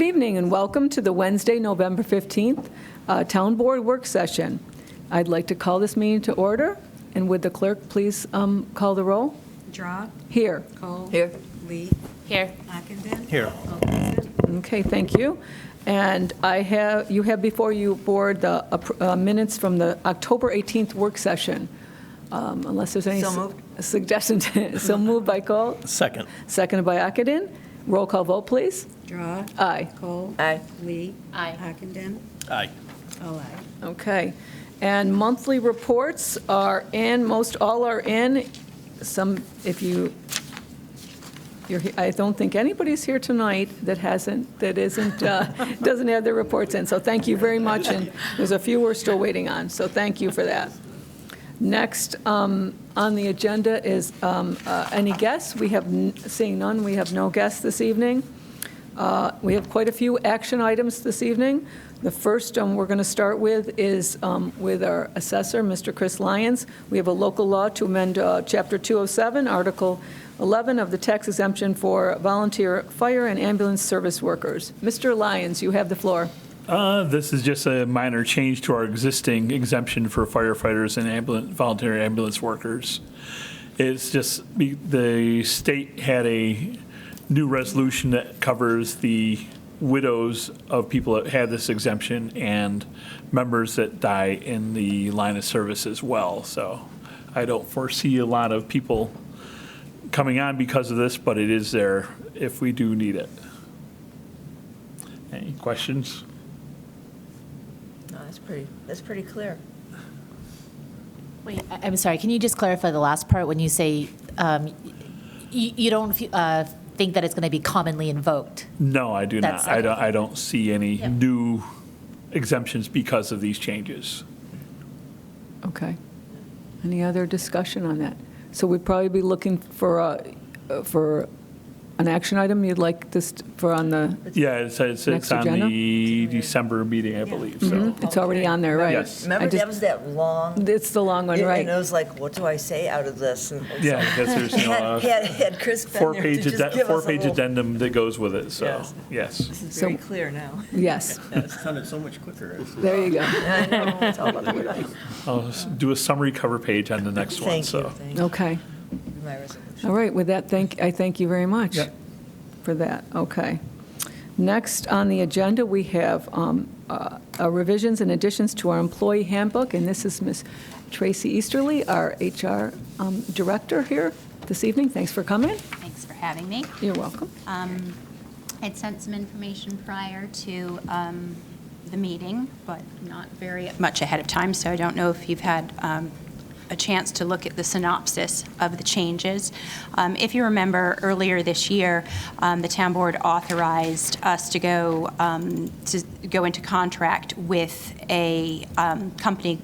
Good evening and welcome to the Wednesday, November 15th Town Board Work Session. I'd like to call this meeting to order, and would the clerk please call the roll? Drawe. Here. Kohl. Here. Lee. Here. Ockenden. Here. Okay, thank you. And you have before you, Board, the minutes from the October 18th work session. Unless there's any So moved. suggestion. So moved by Kohl. Second. Seconded by Ockenden. Roll call vote, please. Drawe. Aye. Kohl. Aye. Lee. Aye. Ockenden. Aye. All aye. Okay. And monthly reports are in, most all are in. Some, if you're, I don't think anybody's here tonight that doesn't have their reports in. So thank you very much, and there's a few we're still waiting on, so thank you for that. Next on the agenda is any guests? Seeing none, we have no guests this evening. We have quite a few action items this evening. The first we're going to start with is with our assessor, Mr. Chris Lyons. We have a local law to amend Chapter 207, Article 11 of the tax exemption for volunteer fire and ambulance service workers. Mr. Lyons, you have the floor. This is just a minor change to our existing exemption for firefighters and volunteer ambulance workers. It's just the state had a new resolution that covers the widows of people that had this exemption and members that die in the line of service as well. So I don't foresee a lot of people coming on because of this, but it is there if we do need it. Any questions? No, that's pretty clear. Wait, I'm sorry, can you just clarify the last part when you say you don't think that it's going to be commonly invoked? No, I do not. That's- I don't see any Yep. new exemptions because of these changes. Okay. Any other discussion on that? So we'd probably be looking for an action item you'd like this for on the, Yeah, it's Next on agenda? the December meeting, I believe, so. it's already on there, right? Yes. Remember, that was that long, It's the long one, and right? it was like, what do I say out of this? And Yeah, because there's, you know, Had Chris been there to four-page just give us a four-page little- addendum that goes with it, so, Yes. yes. This is So- very clear now. Yes, It sounded so much quicker. there you go. I know, it's all about the word. I'll do a summary cover page on the next one, Thank you, so. thank you. Okay. My resolution. All right, with that, I thank you very much Yep. for that. Okay. Next on the agenda, we have revisions and additions to our employee handbook, and this is Ms. Tracy Easterly, our HR director here this evening. Thanks for coming. Thanks for having me. You're welcome. I'd sent some information prior to the meeting, but not very much ahead of time, so I don't know if you've had a chance to look at the synopsis of the changes. If you remember, earlier this year, the town board authorized us to go into contract with a company,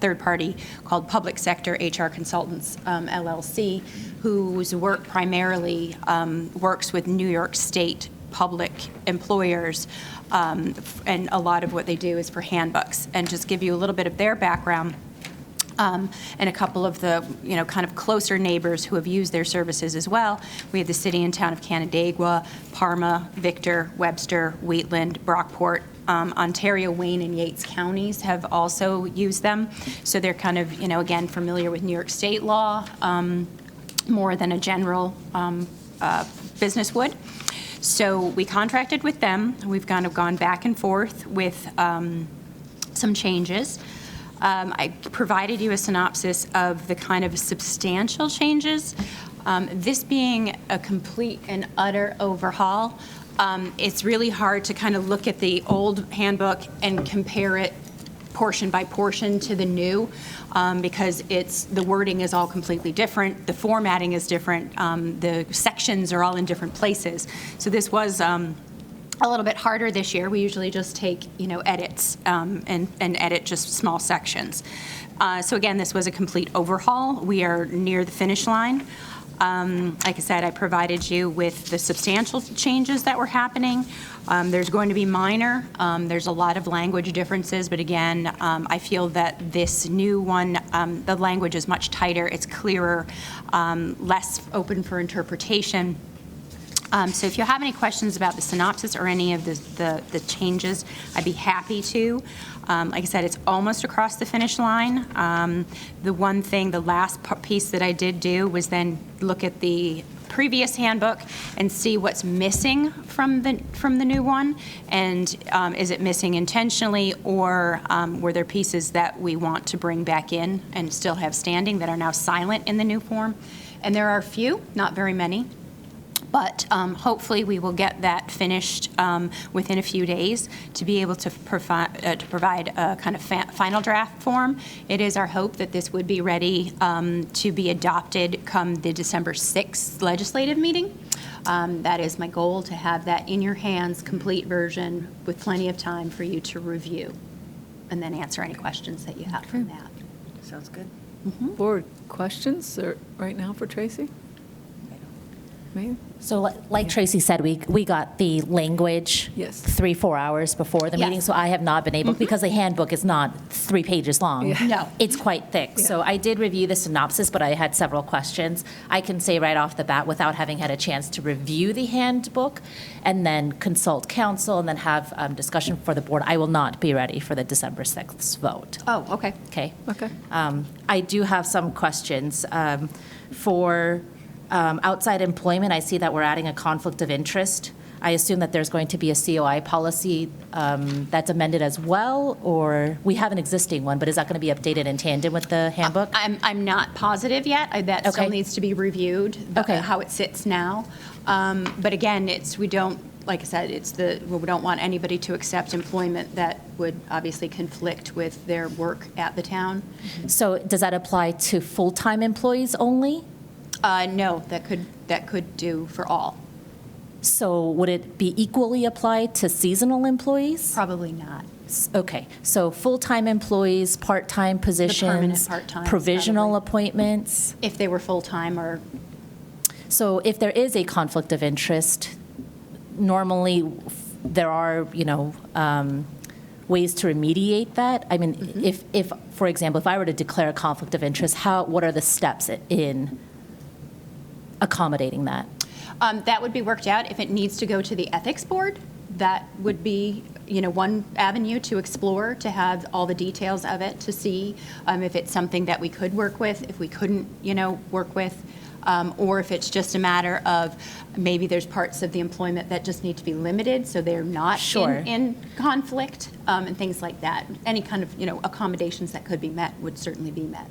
third party called Public Sector HR Consultants, LLC, whose work primarily works with New York State public employers, and a lot of what they do is for handbooks. And just give you a little bit of their background. And a couple of the, kind of closer neighbors who have used their services as well. We have the city and town of Canandaigua, Parma, Victor, Webster, Wheatland, Brockport, Ontario, Wayne, and Yates counties have also used them. So they're kind of, again, familiar with New York State law more than a general business would. So we contracted with them. We've kind of gone back and forth with some changes. I provided you a synopsis of the kind of substantial changes. This being a complete and utter overhaul, it's really hard to kind of look at the old handbook and compare it portion by portion to the new, because the wording is all completely different, the formatting is different, the sections are all in different places. So this was a little bit harder this year. We usually just take, edits and edit just small sections. So again, this was a complete overhaul. We are near the finish line. Like I said, I provided you with the substantial changes that were happening. There's going to be minor. There's a lot of language differences, but again, I feel that this new one, the language is much tighter. It's clearer, less open for interpretation. So if you have any questions about the synopsis or any of the changes, I'd be happy to. Like I said, it's almost across the finish line. The one thing, the last piece that I did do was then look at the previous handbook and see what's missing from the new one, and is it missing intentionally, or were there pieces that we want to bring back in and still have standing that are now silent in the new form? And there are a few, not very many. But hopefully we will get that finished within a few days to be able to provide a kind of final draft form. It is our hope that this would be ready to be adopted come the December 6th legislative meeting. That is my goal, to have that in your hands, complete version, with plenty of time for you to review, and then answer any questions that you have from that. Sounds good. Board questions right now for Tracy? Me? So like Tracy said, we got the language Yes. 3-4 hours before the meeting, Yes. so I have not been able, because the handbook is not 3 pages long. Yeah. No. It's quite thick. So I did review the synopsis, but I had several questions. I can say right off the bat, without having had a chance to review the handbook and then consult counsel and then have discussion for the board, I will not be ready for the December 6th vote. Oh, okay. Okay? Okay. I do have some questions. For outside employment, I see that we're adding a conflict of interest. I assume that there's going to be a COI policy that's amended as well, or we have an existing one, but is that going to be updated in tandem with the handbook? I'm not positive yet. That still Okay. needs to be reviewed, Okay. how it sits now. But again, we don't, like I said, we don't want anybody to accept employment that would obviously conflict with their work at the town. So does that apply to full-time employees only? No, that could do for all. So would it be equally applied to seasonal employees? Probably not. Okay, so full-time employees, part-time positions, part-times, provisional probably. appointments? If they were full-time or, So if there is a conflict of interest, normally there are, ways to remediate that. I mean, if, for example, if I were to declare a conflict of interest, what are the steps in accommodating that? that would be worked out. If it needs to go to the ethics board, that would be, one avenue to explore, to have all the details of it, to see if it's something that we could work with, if we couldn't, work with, or if it's just a matter of maybe there's parts of the employment that just need to be limited, so they're not Sure. in conflict, and things like that. Any kind of, accommodations that could be met would certainly be met.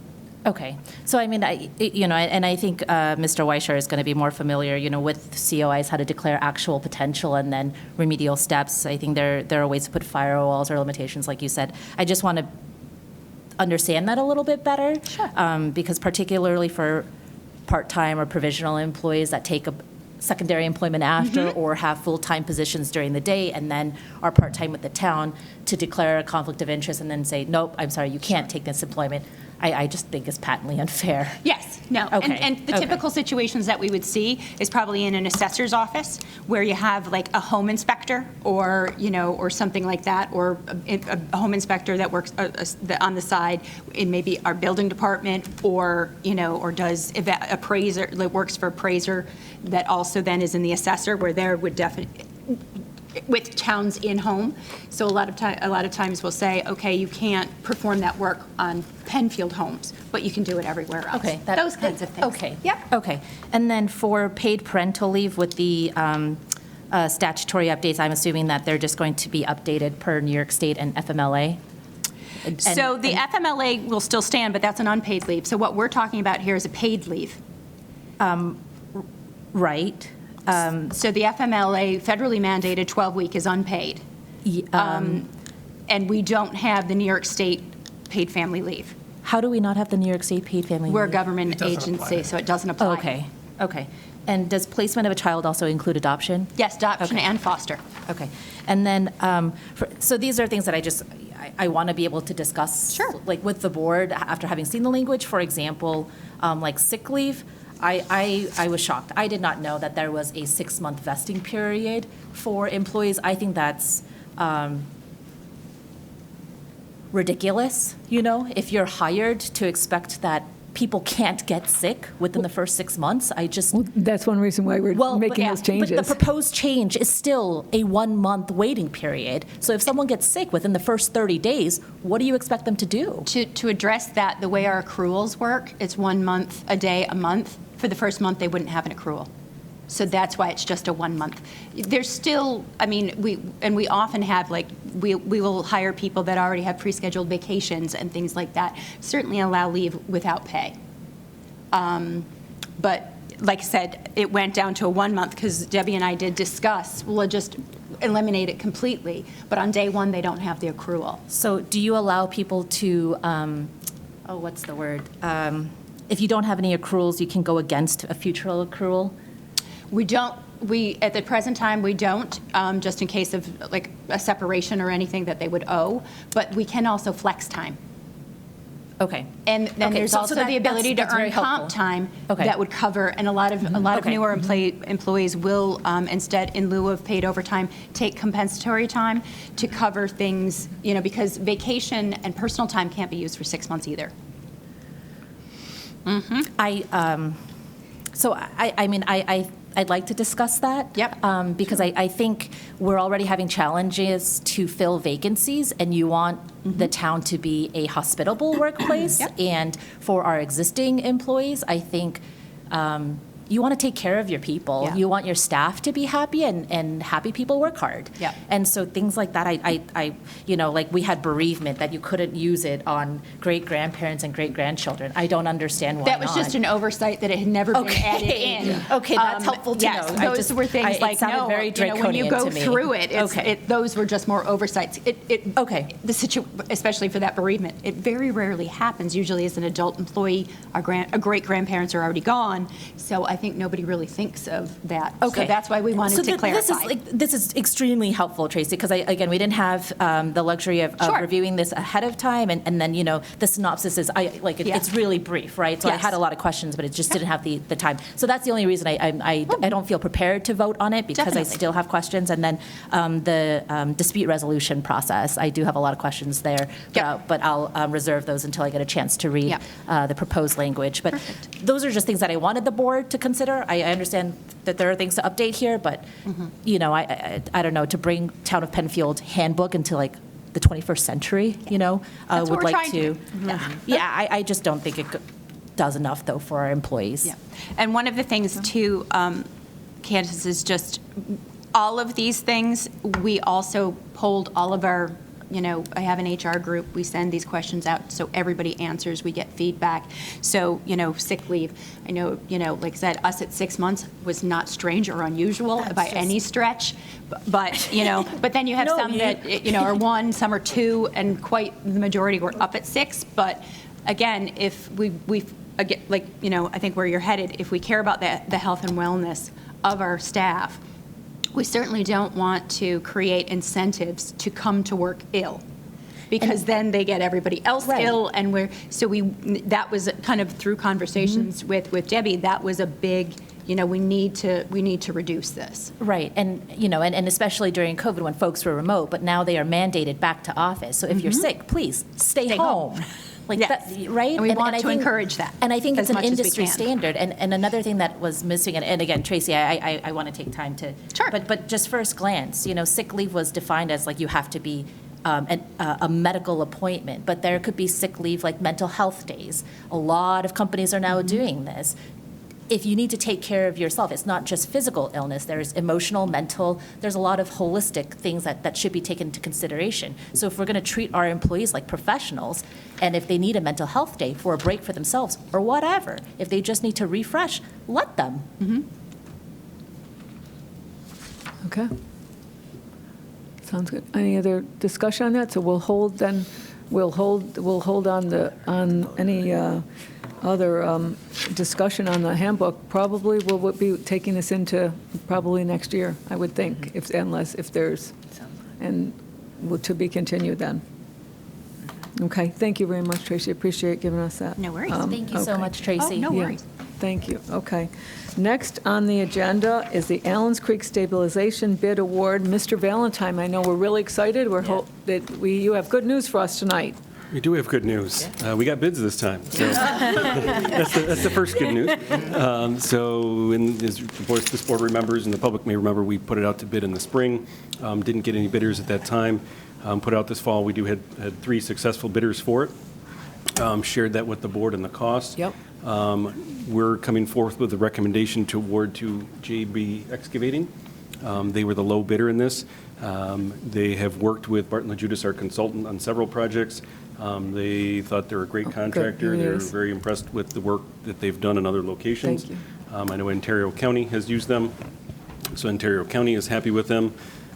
Okay, so I mean, and I think Mr. Weischer is going to be more familiar, with COIs, how to declare actual potential and then remedial steps. I think there are ways to put firewalls or limitations, like you said. I just want to understand that a little bit better. Sure. Because particularly for part-time or provisional employees that take a secondary employment after or have full-time positions during the day and then are part-time with the town, to declare a conflict of interest and then say, nope, I'm sorry, you can't take this employment, I just think is patently unfair. Yes, no. Okay, And the okay. typical situations that we would see is probably in an assessor's office where you have like a home inspector or, or something like that, or a home inspector that works on the side in maybe our building department, or, or does appraiser, that works for appraiser, that also then is in the assessor, where there would definitely, with towns in-home. So a lot of times we'll say, okay, you can't perform that work on Penfield homes, but you can do it everywhere else. Okay. Those kinds of things. Okay. Yep. Okay. And then for paid parental leave with the statutory updates, I'm assuming that they're just going to be updated per New York State and FMLA? So the FMLA will still stand, but that's an unpaid leave. So what we're talking about here is a paid leave. Right. So the FMLA federally mandated 12-week is unpaid. And we don't have the New York State paid family leave. How do we not have the New York State paid family leave? We're a government agency, so it doesn't apply. Okay, okay. And does placement of a child also include adoption? Yes, adoption Okay. and foster. Okay. And then, so these are things that I want to be able to discuss. Sure. Like with the board, after having seen the language. For example, like sick leave, I was shocked. I did not know that there was a 6-month vesting period for employees. I think that's ridiculous, if you're hired, to expect that people can't get sick within the first 6 months. I just, Well, that's one reason why we're making those changes. but the proposed change is still a 1-month waiting period. So if someone gets sick within the first 30 days, what do you expect them to do? To address that, the way our accruals work, it's 1 month, a day, a month. For the first month, they wouldn't have an accrual. So that's why it's just a 1 month. There's still, I mean, we often have, like, we will hire people that already have pre-scheduled vacations and things like that. Certainly allow leave without pay. But like I said, it went down to a 1 month because Debbie and I did discuss, we'll just eliminate it completely. But on day one, they don't have the accrual. So do you allow people to, what's the word? If you don't have any accruals, you can go against a future accrual? At the present time, we don't, just in case of like a separation or anything that they would owe, but we can also flex time. Okay. And then Okay, there's so also that- the ability to that's very earn helpful. comp time Okay. that would cover, and a lot of Okay. newer employees will, instead, in lieu of paid overtime, take compensatory time to cover things, because vacation and personal time can't be used for 6 months either. I'd like to discuss that. Yep. Because I think we're already having challenges to fill vacancies, and you want the town to be a hospitable workplace. Yep. And for our existing employees, I think you want to take care of your people. Yeah. You want your staff to be happy, and happy people work hard. Yep. And so things like that, like we had bereavement, that you couldn't use it on great-grandparents and great-grandchildren. I don't understand why That was not. just an oversight that it had never been added in. Okay, that's helpful to yes, know. those were things it like, sounded no, very when you draconian go to me. through it, Okay. those were just more oversights. Okay. Especially for that bereavement, it very rarely happens. Usually as an adult employee, our great-grandparents are already gone, so I think nobody really thinks of that. Okay. So that's why we wanted to clarify. This is extremely helpful, Tracy, because again, we didn't have the luxury of Sure. reviewing this ahead of time, and then, the synopsis is, Yeah. it's really brief, right? So I Yes. had a lot of questions, but it just didn't have the time. So that's the only reason I don't feel prepared to vote on it, because I Definitely. still have questions. And then the dispute resolution process, I do have a lot of questions there, Yep. but I'll reserve those until I get a chance to read Yep. the proposed language. But Perfect. those are just things that I wanted the board to consider. I understand that there are things to update here, but, I don't know, to bring Town of Penfield Handbook into like the 21st century, That's what would we're like trying to to. do. Yeah, I just don't think it does enough, though, for our employees. Yeah. And one of the things, too, Candace, is just all of these things, we also polled all of our, I have an HR group, we send these questions out, so everybody answers, we get feedback. So, sick leave, I know, like I said, us at 6 months was not strange or unusual by any stretch, but, but then you have No, some that, are 1, some are 2, and quite the majority were up at 6. But again, if again, I think where you're headed, if we care about the health and wellness of our staff, we certainly don't want to create incentives to come to work ill, because then they get everybody else Right. ill, and that was kind of through conversations with Debbie, that was a big, we need to reduce this. Right, and, and especially during COVID when folks were remote, but now they are mandated back to office. So if you're sick, please stay home. Like Yes. that, right? And we want I to think- encourage that And I think as it's an much as we industry can. standard. And another thing that was missing, and again, Tracy, I want to take time to. Sure. But just first glance, sick leave was defined as like you have to be a medical appointment, but there could be sick leave like mental health days. A lot of companies are now doing this. If you need to take care of yourself, it's not just physical illness, there's emotional, mental, there's a lot of holistic things that should be taken into consideration. So if we're going to treat our employees like professionals, and if they need a mental health day for a break for themselves, or whatever, if they just need to refresh, let them. Okay. Sounds good. Any other discussion on that? So we'll hold then, we'll hold on any other discussion on the handbook. Probably we'll be taking this into probably next year, I would think, if there's, and to be continued then. Okay, thank you very much, Tracy. Appreciate giving us that. No worries. Thank you so okay. much, Tracy. Oh, no Yeah, worries. Thank you. Okay. Next on the agenda is the Allens Creek Stabilization Bid Award. Mr. Valentine, I know we're really excited. You have good news for us tonight. We do have good news. We got bids this time, so that's the first good news. So, as this board remembers and the public may remember, we put it out to bid in the spring. Didn't get any bidders at that time. Put it out this fall. We had 3 successful bidders for it. Shared that with the board and the cost. Yep. We're coming forth with a recommendation to award to JB Excavating. They were the low bidder in this. They have worked with Barton LaJudas, our consultant, on several projects. They thought they were a great contractor. They're Yes. very impressed with the work that they've done in other locations. Thank you. I know Ontario County has used them, so Ontario County is happy with them.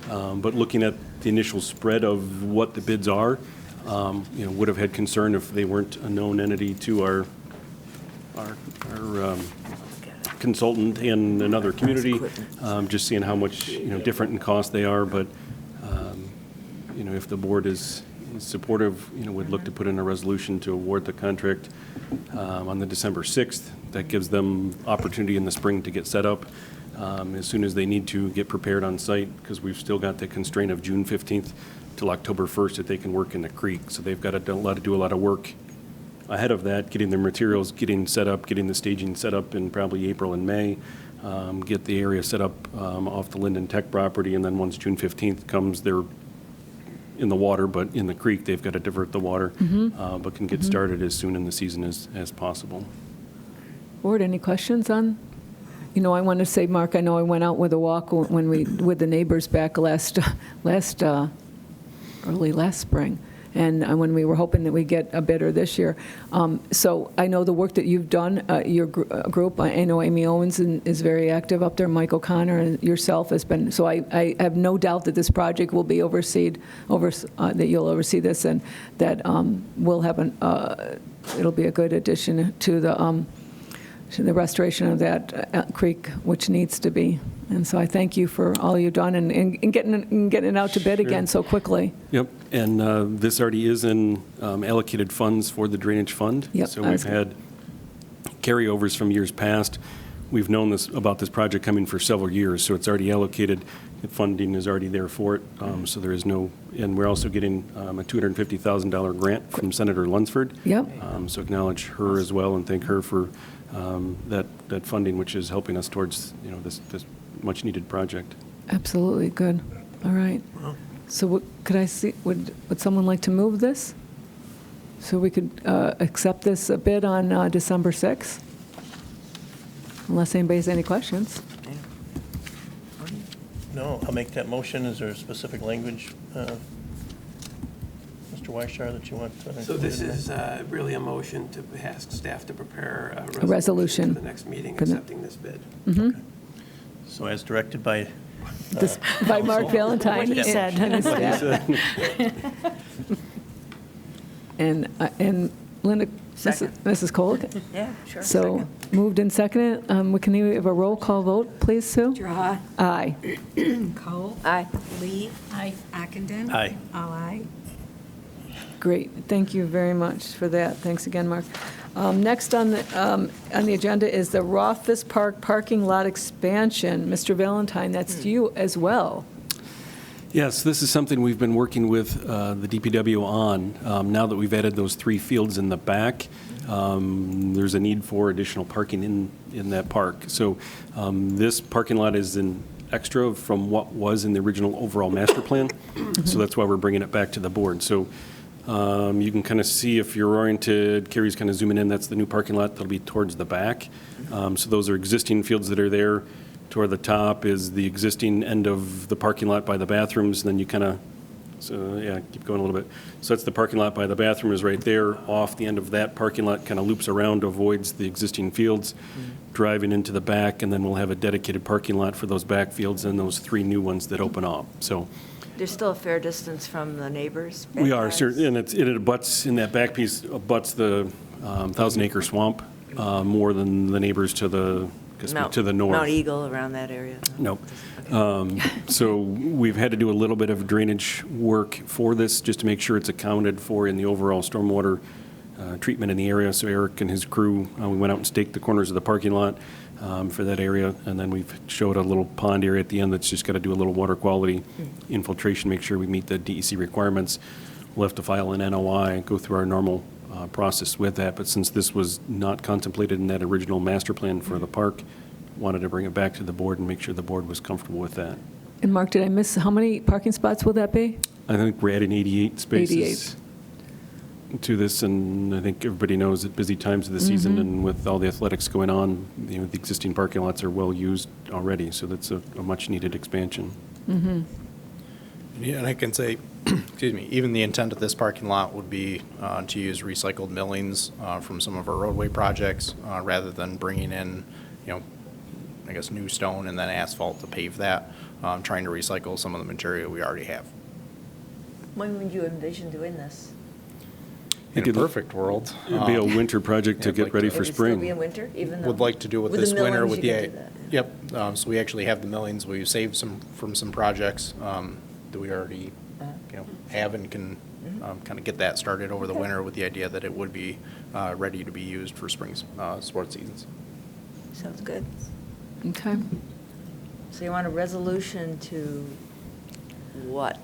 But looking at the initial spread of what the bids are, would have had concern if they weren't a known entity to our consultant in another community, just seeing how much, different in cost they are. But, if the board is supportive, would look to put in a resolution to award the contract on the December 6th. That gives them opportunity in the spring to get set up as soon as they need to get prepared on site, because we've still got the constraint of June 15th till October 1st that they can work in the creek. So they've got to do a lot of work ahead of that, getting their materials, getting set up, getting the staging set up in probably April and May, get the area set up off the Linden Tech property, and then once June 15th comes, they're in the water, but in the creek, they've got to divert the water, but can get started as soon in the season as possible. Board, any questions on? I want to say, Mark, I know I went out with a walk with the neighbors back early last spring, and when we were hoping that we'd get a bidder this year. So I know the work that you've done, your group, I know Amy Owens is very active up there, Mike O'Connor, and yourself has been, so I have no doubt that this project will be overseen, that you'll oversee this, and that we'll have it'll be a good addition to the restoration of that creek, which needs to be. And so I thank you for all you've done and getting it out to bid again so quickly. Yep, and this already is in allocated funds for the drainage fund. Yep. So we've had carryovers from years past. We've known about this project coming for several years, so it's already allocated. The funding is already there for it, so there is no, and we're also getting a $250,000 grant from Senator Lunsford. Yep. So acknowledge her as well and thank her for that funding, which is helping us towards this much-needed project. Absolutely, good. All right. So could I see, would someone like to move this? So we could accept this bid on December 6th? Unless anybody has any questions. No, I'll make that motion. Is there a specific language, Mr. Weishar, that you want? So this is really a motion to ask staff to prepare A resolution. for the next meeting For the- accepting this bid. So as directed by By Mark Valentine. What he said. and his staff. And Linda, Mrs. Kohl? Yeah, sure. So moved and seconded. Can we have a roll call vote, please, Sue? Drawe. Aye. Kohl. Aye. Lee. Aye. Ockenden. Aye. All aye. Great, thank you very much for that. Thanks again, Mark. Next on the agenda is the Rothfuss Park parking lot expansion. Mr. Valentine, that's you as well. Yes, this is something we've been working with the DPW on. Now that we've added those 3 fields in the back, there's a need for additional parking in that park. So this parking lot is an extra from what was in the original overall master plan. So that's why we're bringing it back to the board. So you can kind of see if you're oriented, Carrie's kind of zooming in, that's the new parking lot that'll be towards the back. So those are existing fields that are there. Toward the top is the existing end of the parking lot by the bathrooms, and then you kind of, keep going a little bit. So that's the parking lot by the bathroom is right there. Off the end of that parking lot kind of loops around, avoids the existing fields, driving into the back, and then we'll have a dedicated parking lot for those back fields and those 3 new ones that open up. So There's still a fair distance from the neighbors. we are, and it abuts, in that back piece, abuts the 1,000-acre swamp more than the neighbors to the north. Mount Eagle, around that area. Nope. So we've had to do a little bit of drainage work for this, just to make sure it's accounted for in the overall stormwater treatment in the area. So Eric and his crew, we went out and staked the corners of the parking lot for that area, and then we've showed a little pond area at the end that's just got to do a little water quality infiltration, make sure we meet the DEC requirements. we'll have to file an NOI, go through our normal process with that. But since this was not contemplated in that original master plan for the park, wanted to bring it back to the board and make sure the board was comfortable with that. And Mark, did I miss, how many parking spots will that be? I think we're adding 88 spaces 88. to this, and I think everybody knows at busy times of the season and with all the athletics going on, the existing parking lots are well used already, so that's a much-needed expansion. Yeah, and I can say, excuse me, even the intent of this parking lot would be to use recycled millings from some of our roadway projects rather than bringing in, I guess, new stone and then asphalt to pave that, trying to recycle some of the material we already have. When would you envision doing this? In a perfect world. It'd be a winter project to I'd get like ready to- for Would it still be in spring. winter, even though? Would like to do it With this the winter millings, with you the, could do that. yep, so we actually have the millings, we saved some, from some projects that we already, have and can kind of get that started over the winter with the idea that it would be ready to be used for spring sports seasons. Sounds good. Okay. So you want a resolution to what?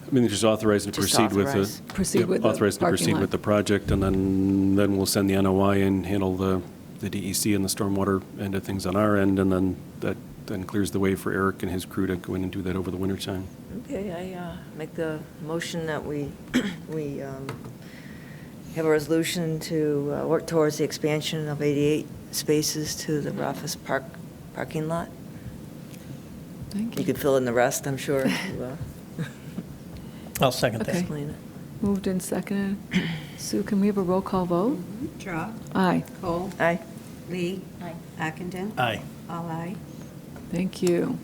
I mean, just authorizing to Just proceed with authorize. the. Proceed Yep, with the authorizing to parking proceed lot. with the project, and then we'll send the NOI and handle the DEC and the stormwater end of things on our end, and then that then clears the way for Eric and his crew to go in and do that over the winter time. Okay, I make the motion that we have a resolution to work towards the expansion of 88 spaces to the Rothfuss Park parking lot. Thank You you. could fill in the rest, I'm sure. to, I'll second Okay. that. Explain it. Moved and seconded. Sue, can we have a roll call vote? Drawe, Aye. Kohl, Aye. Lee. Ockenden. Aye. All aye. Thank you.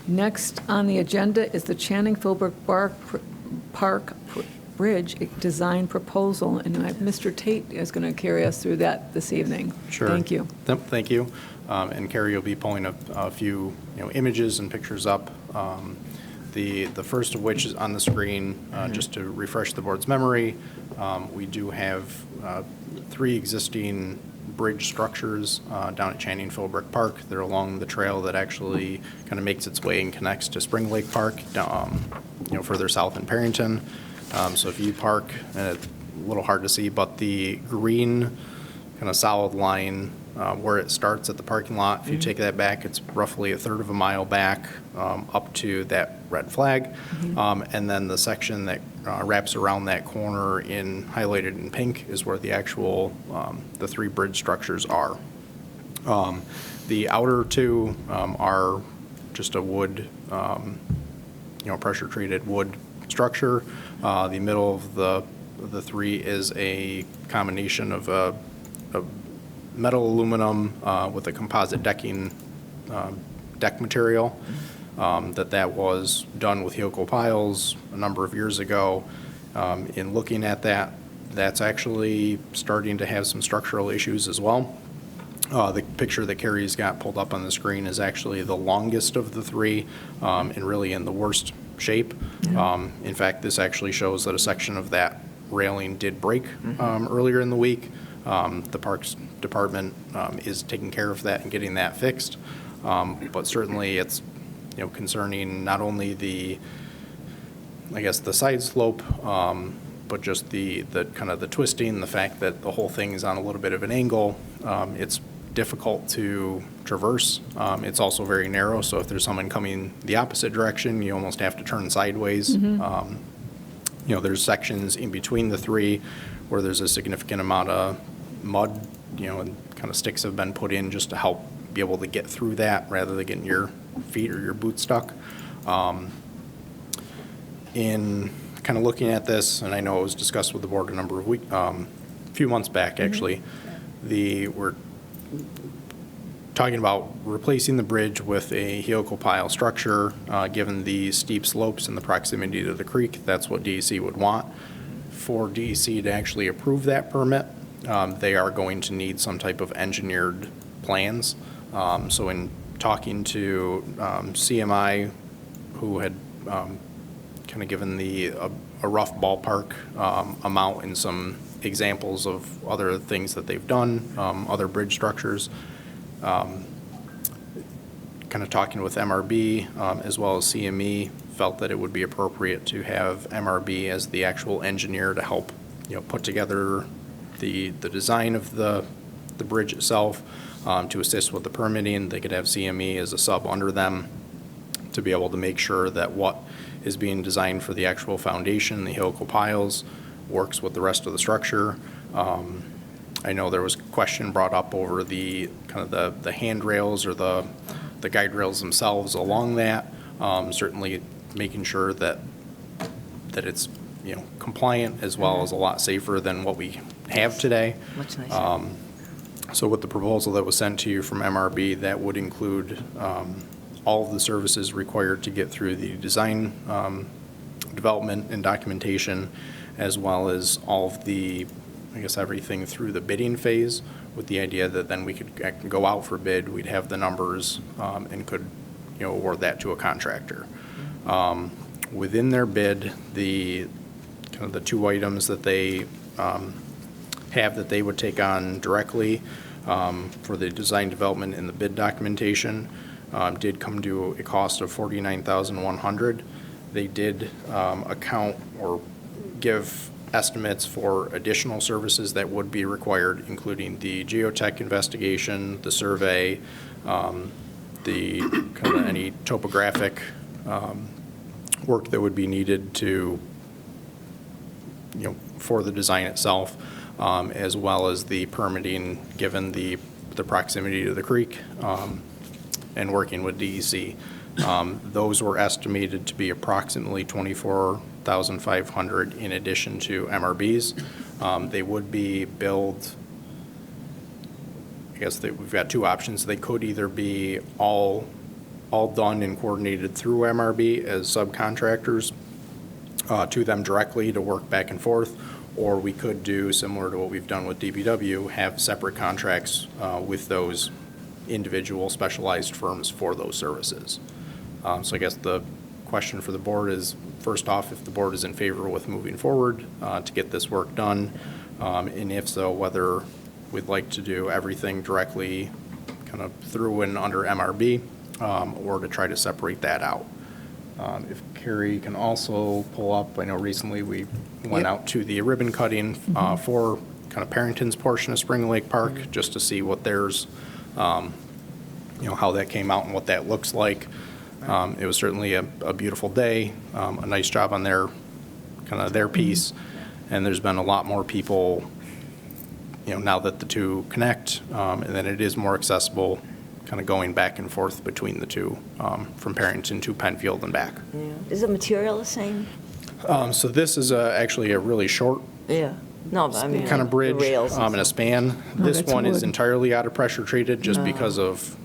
Next on the agenda is the Channing Philbrick Park Bridge design proposal, and Mr. Tait is going to carry us through that this evening. Sure. Thank you. Yep, thank you. And Carrie will be pulling a few, images and pictures up. The first of which is on the screen, just to refresh the board's memory. We do have 3 existing bridge structures down at Channing Philbrick Park. They're along the trail that actually kind of makes its way and connects to Spring Lake Park, further south in Perrington. So if you park, and it's a little hard to see, but the green kind of solid line where it starts at the parking lot, if you take that back, it's roughly a third of a mile back up to that red flag. And then the section that wraps around that corner highlighted in pink is where the actual, the 3 bridge structures are. The outer 2 are just a wood, pressure-treated wood structure. The middle of the 3 is a combination of a metal aluminum with a composite decking deck material. That was done with helical piles a number of years ago. In looking at that, that's actually starting to have some structural issues as well. The picture that Carrie's got pulled up on the screen is actually the longest of the 3 and really in the worst shape. In fact, this actually shows that a section of that railing did break earlier in the week. The Parks Department is taking care of that and getting that fixed. But certainly it's concerning not only the side slope, but just the kind of the twisting, the fact that the whole thing is on a little bit of an angle. It's difficult to traverse. It's also very narrow, so if there's someone coming the opposite direction, you almost have to turn sideways. There's sections in between the 3 where there's a significant amount of mud, and kind of sticks have been put in just to help be able to get through that rather than getting your feet or your boots stuck. In kind of looking at this, and I know it was discussed with the board a few months back actually, we're talking about replacing the bridge with a helical pile structure. Given the steep slopes and the proximity to the creek, that's what DEC would want. For DEC to actually approve that permit, they are going to need some type of engineered plans. So in talking to CMI, who had kind of given a rough ballpark amount and some examples of other things that they've done, other bridge structures, kind of talking with MRB as well as CME, felt that it would be appropriate to have MRB as the actual engineer to help, put together the design of the bridge itself, to assist with the permitting. They could have CME as a sub under them to be able to make sure that what is being designed for the actual foundation, the helical piles, works with the rest of the structure. I know there was a question brought up over the kind of the handrails or the guide rails themselves along that. Certainly making sure that it's compliant as well as a lot safer than what we have today. Much nicer. So with the proposal that was sent to you from MRB, that would include all of the services required to get through the design, development, and documentation, as well as all of the, everything through the bidding phase, with the idea that then we could go out for bid, we'd have the numbers, and could, award that to a contractor. Within their bid, the kind of the two items that they have that they would take on directly for the design development and the bid documentation did come to a cost of $49,100. They did account or give estimates for additional services that would be required, including the geotech investigation, the survey, the kind of any topographic work that would be needed to, for the design itself, as well as the permitting, given the proximity to the creek, and working with DEC. Those were estimated to be approximately $24,500 in addition to MRBs. They would be billed, we've got two options. They could either be all done and coordinated through MRB as subcontractors to them directly to work back and forth, or we could do similar to what we've done with DPW, have separate contracts with those individual specialized firms for those services. So I guess the question for the board is, first off, if the board is in favor with moving forward to get this work done, and if so, whether we'd like to do everything directly kind of through and under MRB, or to try to separate that out. If Carrie can also pull up, I know recently we went out to the ribbon cutting for kind of Parrington's portion of Spring Lake Park, just to see what theirs, how that came out and what that looks like. It was certainly a beautiful day, a nice job on their piece, and there's been a lot more people, now that the two connect, and then it is more accessible, kind of going back and forth between the two, from Parrington to Penfield and back. Yeah. Is the material the same? So this is actually a really short Yeah. No, but I mean, kind of the bridge rails and and a span. This that's one is wood. entirely out of pressure treated just because of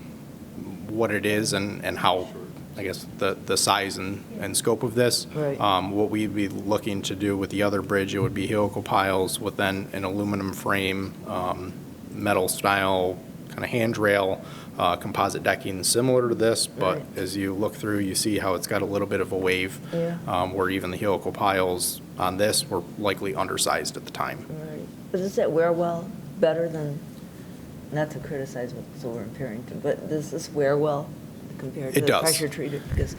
what it is and how, I guess, the size and scope of this. Right. What we'd be looking to do with the other bridge, it would be helical piles with then an aluminum frame, metal style kind of handrail, composite decking similar to this, but Right. as you look through, you see how it's got a little bit of a wave, Yeah. where even the helical piles on this were likely undersized at the time. Right. But does that wear well better than, not to criticize what's over in Parrington, but does this wear well compared to It the does. pressure treated? Because,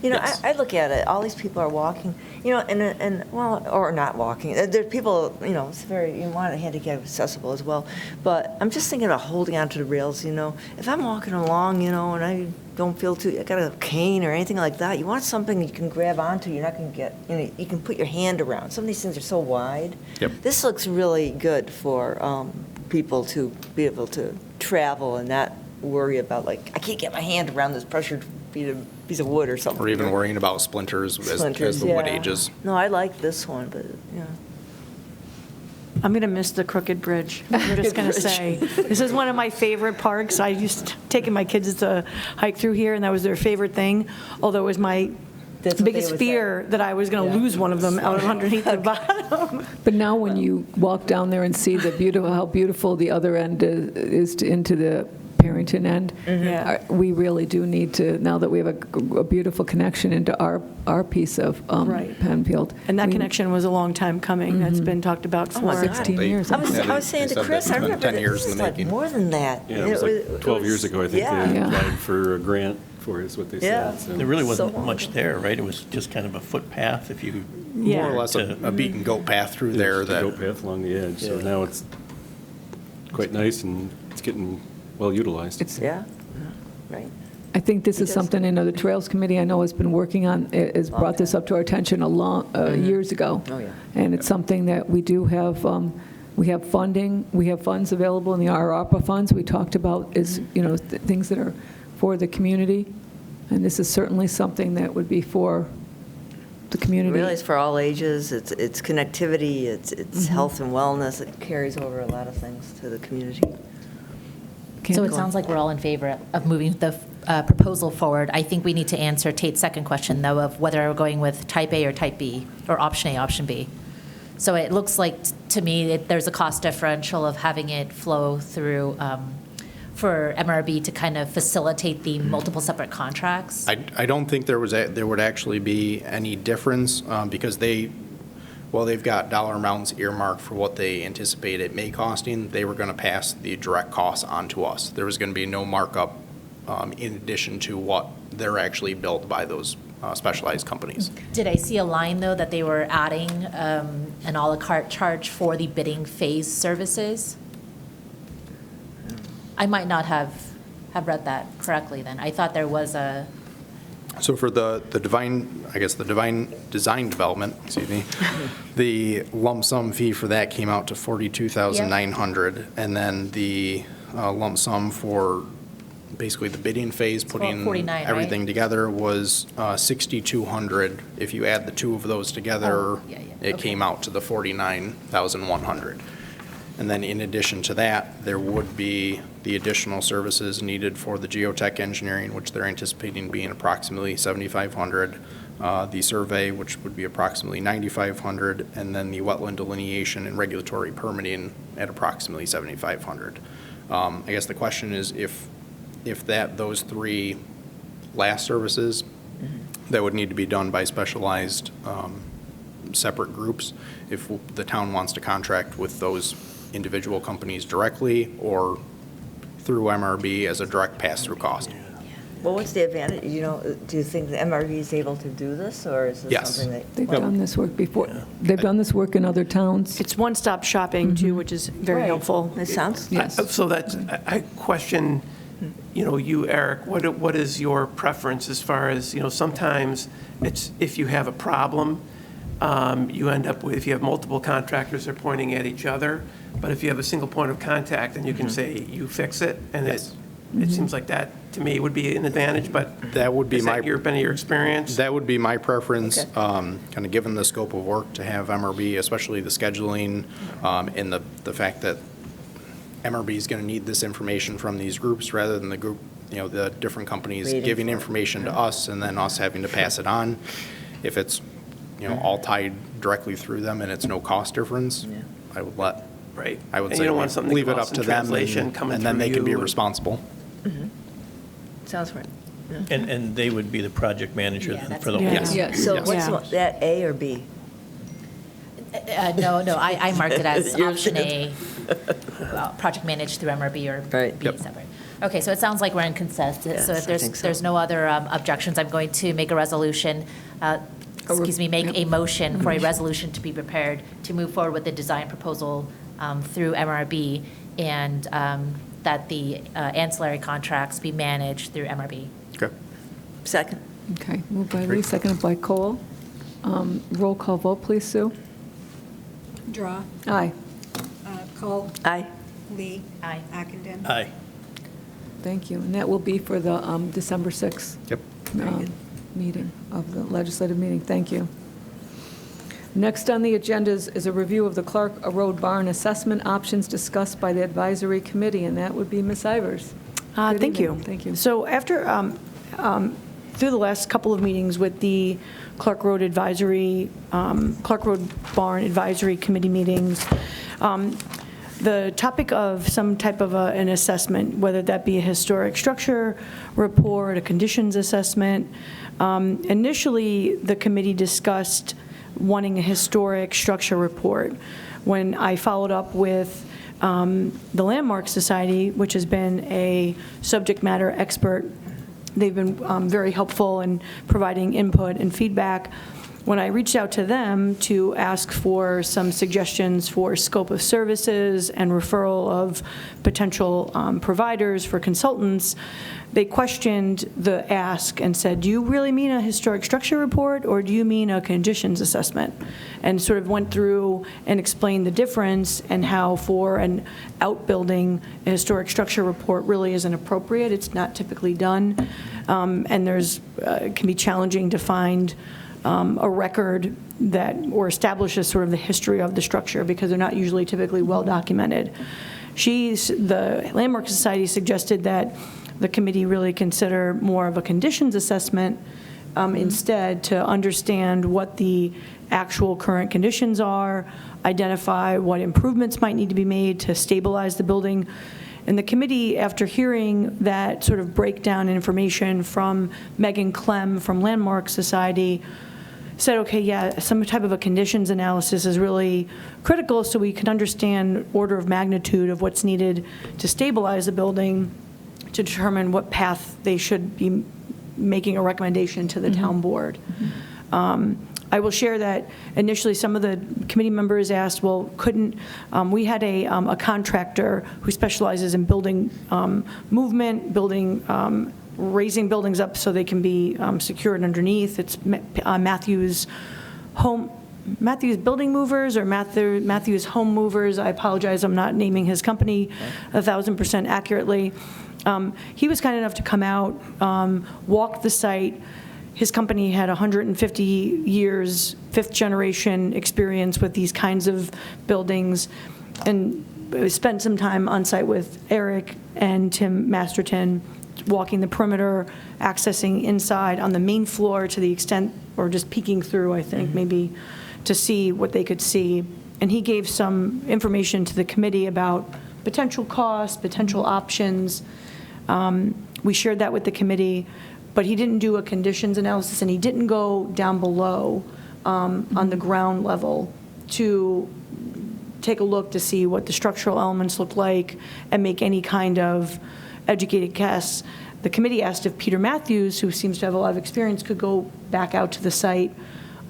Yes. I look at it, all these people are walking, and well, or not walking. There's people, it's very, you want it handicap accessible as well. But I'm just thinking about holding onto the rails, If I'm walking along, and I don't feel I got a cane or anything like that, you want something you can grab onto, you're not going to get, you can put your hand around. Some of these things are so wide. Yep. This looks really good for people to be able to travel and not worry about, I can't get my hand around this pressured piece of wood or something. Or even worrying about splinters as the wood ages. No, I like this one, but, I'm going to miss the Crooked Bridge. I'm just going to say, this is one of my favorite parks. I used to taking my kids to hike through here, and that was their favorite thing, although it was my That's what they biggest would fear say. that I was going to lose one of them out underneath the bottom. But now when you walk down there and see how beautiful the other end is into the Parrington end. Yeah. We really do need to, now that we have a beautiful connection into our piece of Right. Penfield. And that we- connection was a long time coming. That's been talked about Oh, my for. God. 16 years. I was saying to Chris, I remember 10 years this in is the like making. more than that. Yeah, it was like 12 years ago, I think yeah. they Yeah. applied for a grant for it, is what they Yeah. said. so. There really wasn't So long much ago. there, right? It was just kind of a footpath if you. Yeah. More or less a beaten goat path through there There's the that, goat path along the edge, so Yeah. now it's quite nice and it's getting well utilized. It's, Yeah, right. I think this is does. something, the Trails Committee, I know, has been working on, has brought this up to our attention years ago. Oh, yeah. And it's something that we do have, we have funding, we have funds available in our ARPA funds we talked about is, things that are for the community. And this is certainly something that would be for the community. Really, it's for all ages, it's connectivity, it's health and wellness, it carries over a lot of things to the community. Can't So it go- sounds like we're all in favor of moving the proposal forward. I think we need to answer Tate's second question, though, of whether we're going with type A or type B, or option A, option B. So it looks like, to me, there's a cost differential of having it flow through for MRB to kind of facilitate the multiple separate contracts. I don't think there would actually be any difference because they've got dollar amounts earmarked for what they anticipate it may costing. They were going to pass the direct costs on to us. There was going to be no markup in addition to what they're actually billed by those specialized companies. Did I see a line, though, that they were adding an à la carte charge for the bidding phase services? I might not have read that correctly then. I thought there was a, So for the design development, excuse me, the lump sum fee for that came out to $42,900, and then the lump sum for basically the bidding phase, putting 49, right? everything together, was $6,200. If you add the two of those together, Oh, yeah, it okay. came out to the $49,100. And then in addition to that, there would be the additional services needed for the geotech engineering, which they're anticipating being approximately $7,500, the survey, which would be approximately $9,500, and then the wetland delineation and regulatory permitting at approximately $7,500. I guess the question is if those three last services, that would need to be done by specialized separate groups, if the town wants to contract with those individual companies directly or through MRB as a direct pass-through cost. Well, what's the advantage, do you think the MRV is able to do this, or is this Yes. something that? They've done this work before. They've done this work in other towns. It's one-stop shopping, too, which is very Right. helpful. It sounds. Yes. So that's, I question, you, Eric, what is your preference as far as, sometimes it's, if you have a problem, you end up with, if you have multiple contractors, they're pointing at each other, but if you have a single point of contact, then you can say, you fix it, and it seems like that, to me, would be an advantage, but That would be has that been your experience? That would be my preference, Okay. kind of given the scope of work, to have MRB, especially the scheduling, and the fact that MRB is going to need this information from these groups rather than the group, the different companies Waiting giving for it. information to us and then us having to pass it on. If it's, all tied directly through them and it's no cost difference, Yeah. I would let, Right. I would And say you don't want something to leave get it up lost in to them translation coming and then through they can be you and- responsible. Sounds right. And they would be the project manager Yeah, then that's for the me. whole. Yes. So Yes. what's Yeah. that, A or B? no, I marked it as Yours option did. A, project managed through MRB or Right. B separate. Okay, so it sounds like we're in consensus. So Yes, if I think so. there's no other objections, I'm going to make a resolution, make a motion for a resolution to be prepared to move forward with the design proposal through MRB, and that the ancillary contracts be managed through MRB. Okay. Second. Okay, moved by Lee, seconded by Kohl. Roll call vote, please, Sue. Drawe, Aye. Kohl, Aye. Lee. Aye. Ockenden. Aye. Thank you. And that will be for the December 6th Yep. meeting of the legislative meeting. Thank you. Next on the agenda is a review of the Clark Road Barn assessment options discussed by the advisory committee, and that would be Ms. Ivers. Good Thank you. evening. Thank you. So after, through the last couple of meetings with the Clark Road Barn Advisory Committee meetings, the topic of some type of an assessment, whether that be a historic structure report, a conditions assessment. Initially, the committee discussed wanting a historic structure report. When I followed up with the Landmark Society, which has been a subject matter expert, they've been very helpful in providing input and feedback. When I reached out to them to ask for some suggestions for scope of services and referral of potential providers for consultants, they questioned the ask and said, do you really mean a historic structure report or do you mean a conditions assessment? And sort of went through and explained the difference and how for an outbuilding, a historic structure report really isn't appropriate. It's not typically done. And there's, it can be challenging to find a record that, or establishes sort of the history of the structure because they're not usually typically well documented. The Landmark Society suggested that the committee really consider more of a conditions assessment instead, to understand what the actual current conditions are, identify what improvements might need to be made to stabilize the building. And the committee, after hearing that sort of breakdown information from Megan Clem from Landmark Society, said, okay, yeah, some type of a conditions analysis is really critical so we can understand order of magnitude of what's needed to stabilize the building, to determine what path they should be making a recommendation to the town board. I will share that initially some of the committee members asked, well, couldn't, we had a contractor who specializes in building movement, raising buildings up so they can be secured underneath. It's Matthews Building Movers or Matthews Home Movers. I apologize, I'm not naming his company 1,000% accurately. He was kind enough to come out, walk the site. His company had 150 years, fifth generation experience with these kinds of buildings, and spent some time on site with Eric and Tim Masterton, walking the perimeter, accessing inside on the main floor to the extent, or just peeking through, I think, maybe to see what they could see. And he gave some information to the committee about potential costs, potential options. We shared that with the committee, but he didn't do a conditions analysis, and he didn't go down below on the ground level to take a look to see what the structural elements look like and make any kind of educated guess. The committee asked if Peter Matthews, who seems to have a lot of experience, could go back out to the site.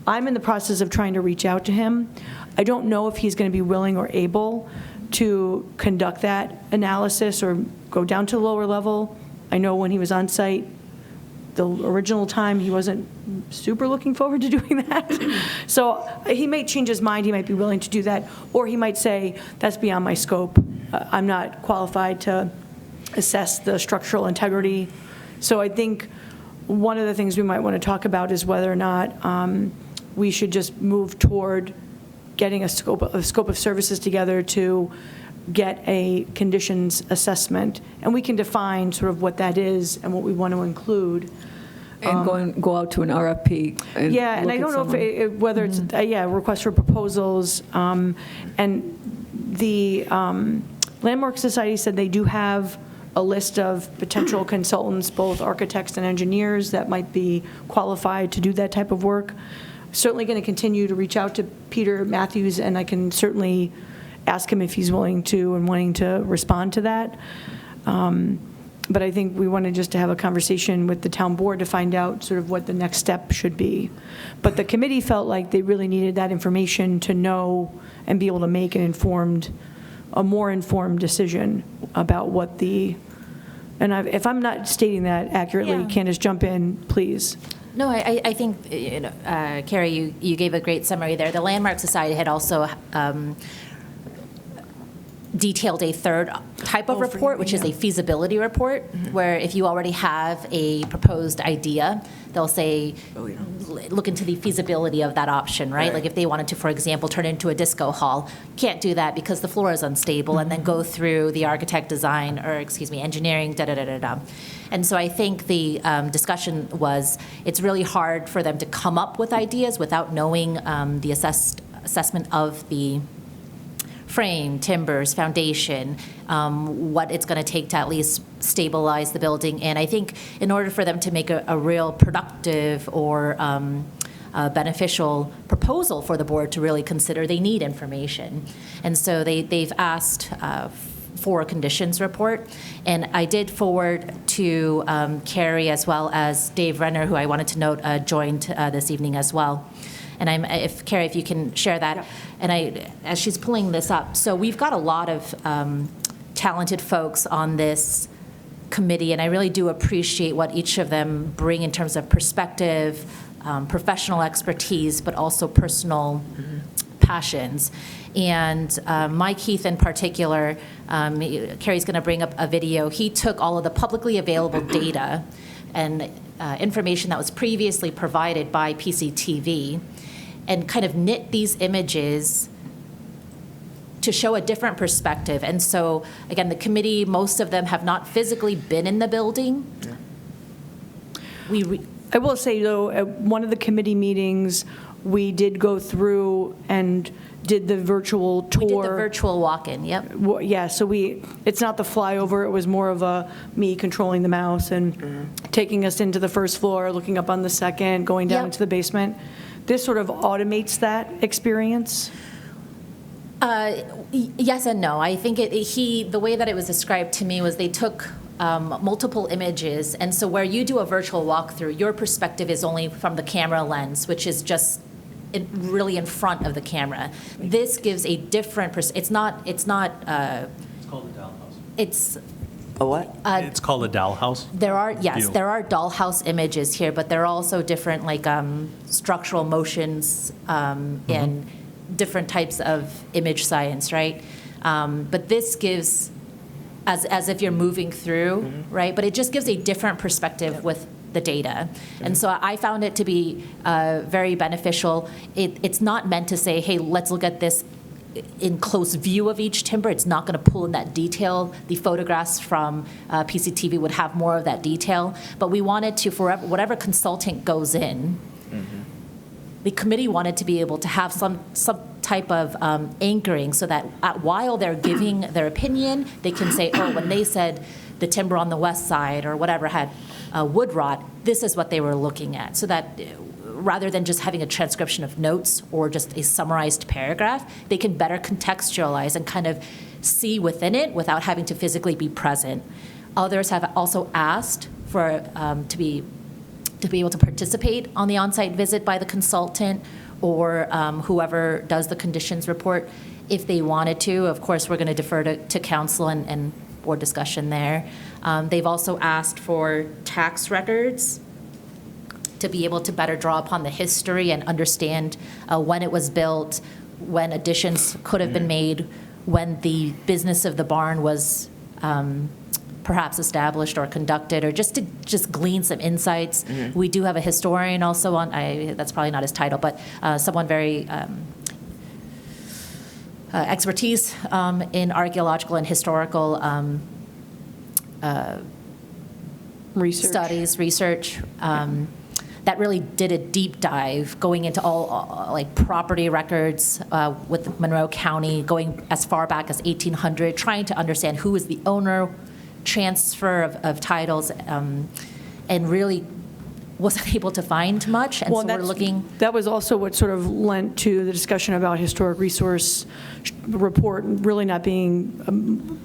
I'm in the process of trying to reach out to him. I don't know if he's going to be willing or able to conduct that analysis or go down to the lower level. I know when he was on site, the original time, he wasn't super looking forward to doing that. So he may change his mind, he might be willing to do that, or he might say, that's beyond my scope. I'm not qualified to assess the structural integrity. So I think one of the things we might want to talk about is whether or not we should just move toward getting a scope of services together to get a conditions assessment. And we can define sort of what that is and what we want to include. And go out to an RFP. Yeah, and I don't know whether it's, request for proposals. And the Landmark Society said they do have a list of potential consultants, both architects and engineers, that might be qualified to do that type of work. Certainly going to continue to reach out to Peter Matthews, and I can certainly ask him if he's willing to and wanting to respond to that. But I think we wanted just to have a conversation with the town board to find out sort of what the next step should be. But the committee felt like they really needed that information to know and be able to make a more informed decision about what and if I'm not stating that accurately, Yeah. Candace, jump in, please. No, I think, Carrie, you gave a great summary there. The Landmark Society had also detailed a third type of report, which is a feasibility report, where if you already have a proposed idea, they'll say, look into the feasibility of that option, right? Like if they wanted to, for example, turn it into a disco hall, can't do that because the floor is unstable, and then go through the architect design, or engineering, da-da-da-da-da. And so I think the discussion was, it's really hard for them to come up with ideas without knowing the assessment of the frame, timbers, foundation, what it's going to take to at least stabilize the building. And I think in order for them to make a real productive or beneficial proposal for the board to really consider, they need information. And so they've asked for a conditions report. And I did forward to Carrie as well as Dave Renner, who I wanted to note joined this evening as well. And Carrie, if you can share that. Yeah. And as she's pulling this up, so we've got a lot of talented folks on this committee, and I really do appreciate what each of them bring in terms of perspective, professional expertise, but also personal passions. And Mike Heath in particular, Carrie's going to bring up a video. He took all of the publicly available data and information that was previously provided by PCTV and kind of knit these images to show a different perspective. And so, again, the committee, most of them have not physically been in the building. Yeah. I will say, though, at one of the committee meetings, we did go through and did the virtual tour. We did the virtual walk-in, yep. Yeah, so it's not the flyover, it was more of me controlling the mouse and taking us into the first floor, looking up on the second, going down into the basement. This sort of automates that experience? Yes and no. I think the way that it was described to me was they took multiple images, and so where you do a virtual walkthrough, your perspective is only from the camera lens, which is just really in front of the camera. This gives a different it's not it's called a dollhouse. It's a what? It's called a dollhouse. There are dollhouse images here, but there are also different structural motions and different types of image science, right? But this gives as if you're moving through, right? But it just gives a different perspective with the data. And so I found it to be very beneficial. It's not meant to say, hey, let's look at this in close view of each timber. It's not going to pull in that detail. The photographs from PCTV would have more of that detail. But we wanted to, for whatever consultant goes in, the committee wanted to be able to have some type of anchoring so that while they're giving their opinion, they can say, oh, when they said the timber on the west side or whatever had wood rot, this is what they were looking at. So that rather than just having a transcription of notes or just a summarized paragraph, they can better contextualize and kind of see within it without having to physically be present. Others have also asked for to be able to participate on the on-site visit by the consultant or whoever does the conditions report if they wanted to. Of course, we're going to defer to council and board discussion there. They've also asked for tax records to be able to better draw upon the history and understand when it was built, when additions could have been made, when the business of the barn was perhaps established or conducted, or just to glean some insights. We do have a historian also on, that's probably not his title, but someone very expertise in archaeological and historical research. That really did a deep dive, going into all like property records with Monroe County, going as far back as 1800, trying to understand who was the owner, transfer of titles, and really wasn't able to find much. And so we're looking. That was also what sort of lent to the discussion about historic resource report really not being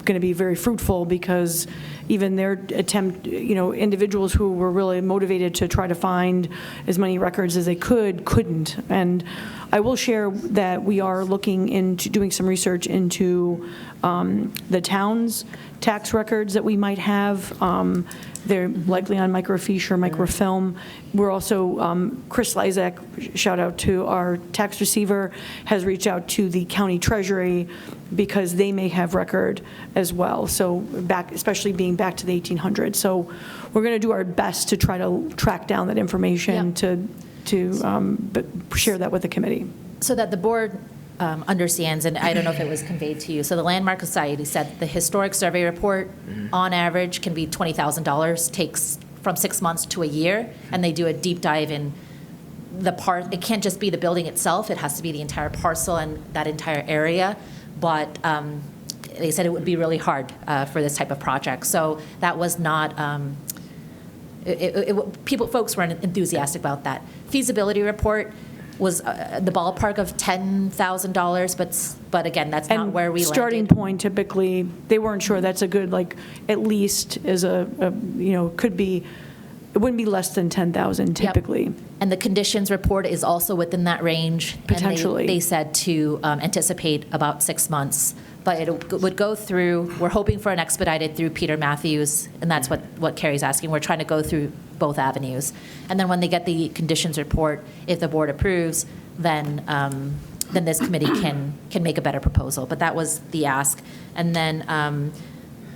going to be very fruitful, because even their attempt, individuals who were really motivated to try to find as many records as they couldn't. And I will share that we are looking into doing some research into the town's tax records that we might have. They're likely on microfiche or microfilm. We're also, Chris Lysak, shout out to our tax receiver, has reached out to the county treasury because they may have record as well. So especially being back to the 1800s. So we're going to do our best to try to track down that information to share that with the committee. So that the board understands, and I don't know if it was conveyed to you. So the Landmark Society said the historic survey report on average can be $20,000, takes from 6 months to a year, and they do a deep dive in the part. It can't just be the building itself, it has to be the entire parcel and that entire area. but they said it would be really hard for this type of project. So that was not, folks weren't enthusiastic about that. Feasibility report was the ballpark of $10,000, but again, that's not where we landed. Starting point, typically, they weren't sure that's a good, like, at least as could be, it wouldn't be less than 10,000 typically. Yep. And the conditions report is also within that range. Potentially. And they said to anticipate about 6 months. But it would go through, we're hoping for an expedited through Peter Matthews, and that's what Carrie's asking. We're trying to go through both avenues. And then when they get the conditions report, if the board approves, then this committee can make a better proposal. But that was the ask. And then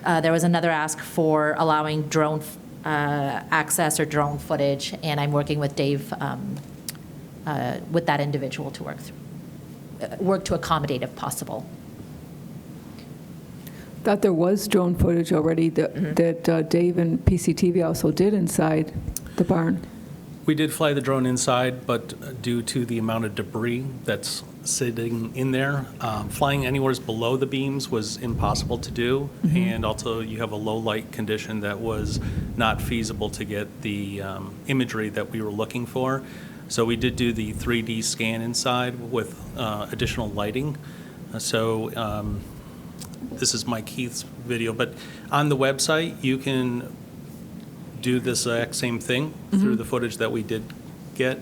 there was another ask for allowing drone access or drone footage, and I'm working with Dave with that individual to work to accommodate if possible. Thought there was drone footage already that Dave and PCTV also did inside the barn. We did fly the drone inside, but due to the amount of debris that's sitting in there, flying anywhere below the beams was impossible to do. And also you have a low light condition that was not feasible to get the imagery that we were looking for. So we did do the 3D scan inside with additional lighting. This is Mike Heath's video, but on the website, you can do this exact same thing through the footage that we did get.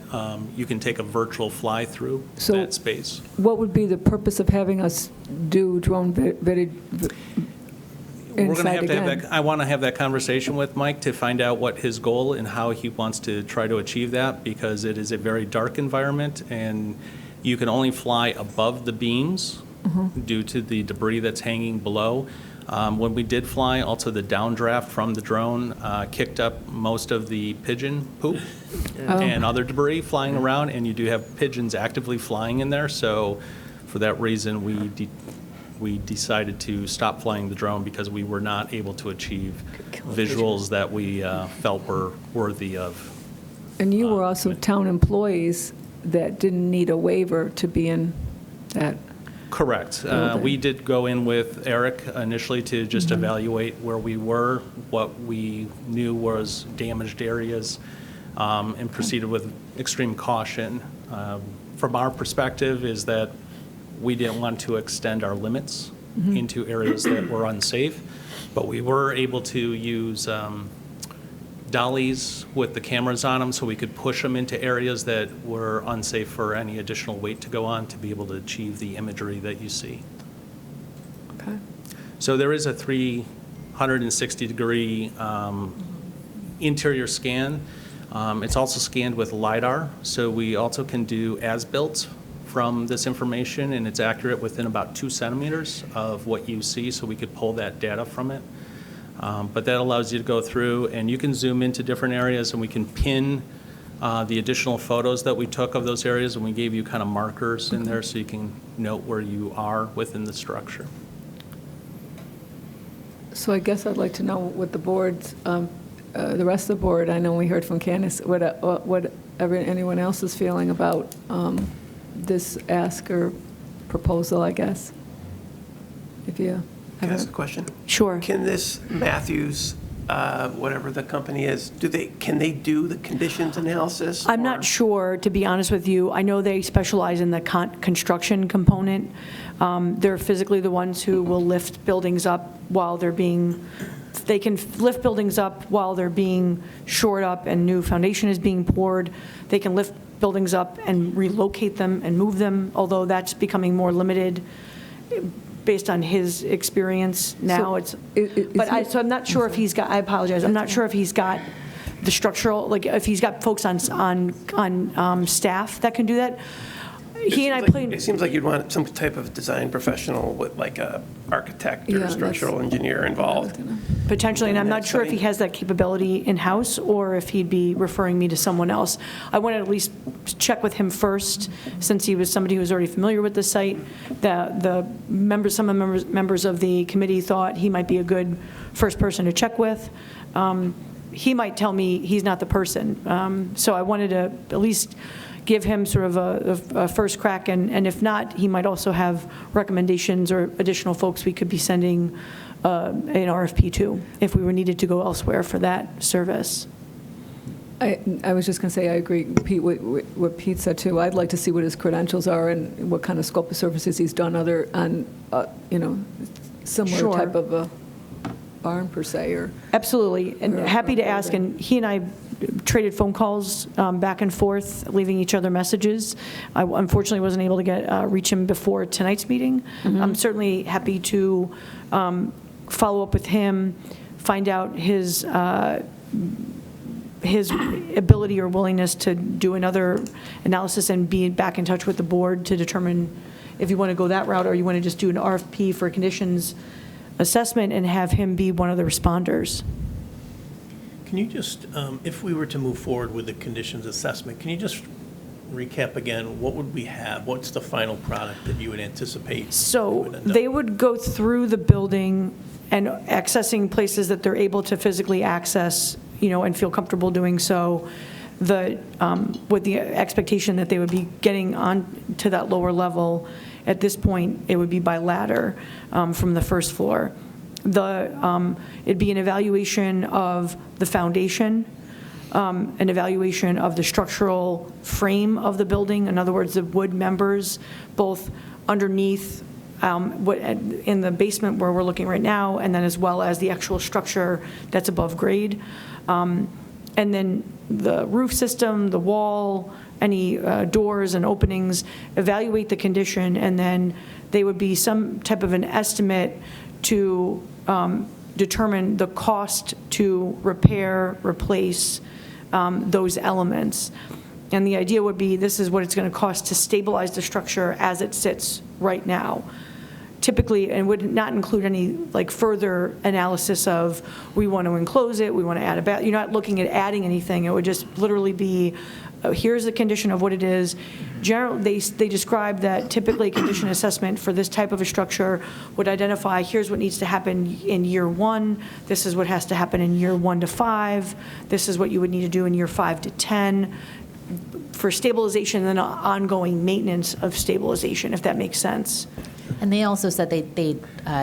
You can take a virtual fly through that space. What would be the purpose of having us do drone video inside again? I want to have that conversation with Mike to find out what his goal and how he wants to try to achieve that, because it is a very dark environment, and you can only fly above the beams due to the debris that's hanging below. When we did fly, also the downdraft from the drone kicked up most of the pigeon poop and other debris flying around, and you do have pigeons actively flying in there. So for that reason, we decided to stop flying the drone, because we were not able to achieve visuals that we felt were worthy of. And you were also town employees that didn't need a waiver to be in that. Correct. We did go in with Eric initially to just evaluate where we were, what we knew was damaged areas, and proceeded with extreme caution. From our perspective is that we didn't want to extend our limits into areas that were unsafe, but we were able to use dollies with the cameras on them so we could push them into areas that were unsafe for any additional weight to go on to be able to achieve the imagery that you see. Okay. So there is a 360-degree interior scan. It's also scanned with LiDAR, so we also can do as-built from this information, and it's accurate within about 2 centimeters of what you see, so we could pull that data from it. But that allows you to go through, and you can zoom into different areas, and we can pin the additional photos that we took of those areas, and we gave you kind of markers in there so you can note where you are within the structure. So I guess I'd like to know what the board's, the rest of the board, I know we heard from Candace, what anyone else is feeling about this ask or proposal, I guess. If you Can I ask a question? Sure. Can this Matthews, whatever the company is, can they do the conditions analysis? I'm not sure, to be honest with you. I know they specialize in the construction component. They're physically the ones who will lift buildings up while they can lift buildings up while they're being shored up and new foundation is being poured. They can lift buildings up and relocate them and move them, although that's becoming more limited based on his experience now. So I'm not sure if he's got, I apologize, I'm not sure if he's got the structural, like if he's got folks on staff that can do that. He and I played. It seems like you'd want some type of design professional with like a architect or structural engineer involved. Potentially, and I'm not sure if he has that capability in-house or if he'd be referring me to someone else. I want to at least check with him first, since he was somebody who was already familiar with the site. Some members of the committee thought he might be a good first person to check with. he might tell me he's not the person. So I wanted to at least give him sort of a first crack, and if not, he might also have recommendations or additional folks we could be sending an RFP to if we were needed to go elsewhere for that service. I was just going to say, I agree, Pete, what Pete said too. I'd like to see what his credentials are and what kind of scope of services he's done similar Sure. type of a barn per se, or. Absolutely, and Or- happy to or ask, building. and he and I traded phone calls back and forth, leaving each other messages. I unfortunately wasn't able to reach him before tonight's meeting. I'm certainly happy to follow up with him, find out his ability or willingness to do another analysis and be back in touch with the board to determine if you want to go that route or you want to just do an RFP for conditions assessment and have him be one of the responders. Can you just, if we were to move forward with the conditions assessment, can you just recap again, what would we have? What's the final product that you would anticipate? So they would go through the building and accessing places that they're able to physically access, and feel comfortable doing so, with the expectation that they would be getting on to that lower level. At this point, it would be by ladder from the first floor. It'd be an evaluation of the foundation, an evaluation of the structural frame of the building. In other words, the wood members, both underneath in the basement where we're looking right now, and then as well as the actual structure that's above grade. And then the roof system, the wall, any doors and openings, evaluate the condition, and then they would be some type of an estimate to determine the cost to repair, replace those elements. And the idea would be this is what it's going to cost to stabilize the structure as it sits right now. Typically, and would not include any further analysis of we want to enclose it, we want to add a bath. You're not looking at adding anything. It would just literally be here's the condition of what it is. Generally, they describe that typically a condition assessment for this type of a structure would identify here's what needs to happen in year 1, this is what has to happen in year 1 to 5, this is what you would need to do in year 5 to 10 for stabilization and then ongoing maintenance of stabilization, if that makes sense. And they also said they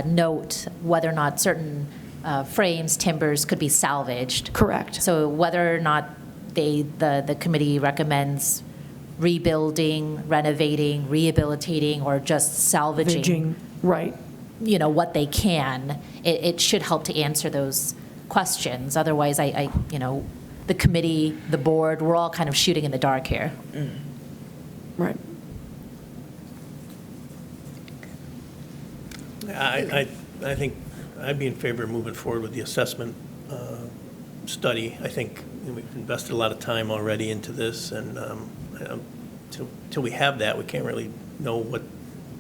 note whether or not certain frames, timbers could be salvaged. Correct. So whether or not the committee recommends rebuilding, renovating, rehabilitating, or just salvaging, right. What they can, it should help to answer those questions. Otherwise, the committee, the board, we're all kind of shooting in the dark here. Right. I think I'd be in favor of moving forward with the assessment study. I think we've invested a lot of time already into this, and till we have that, we can't really know what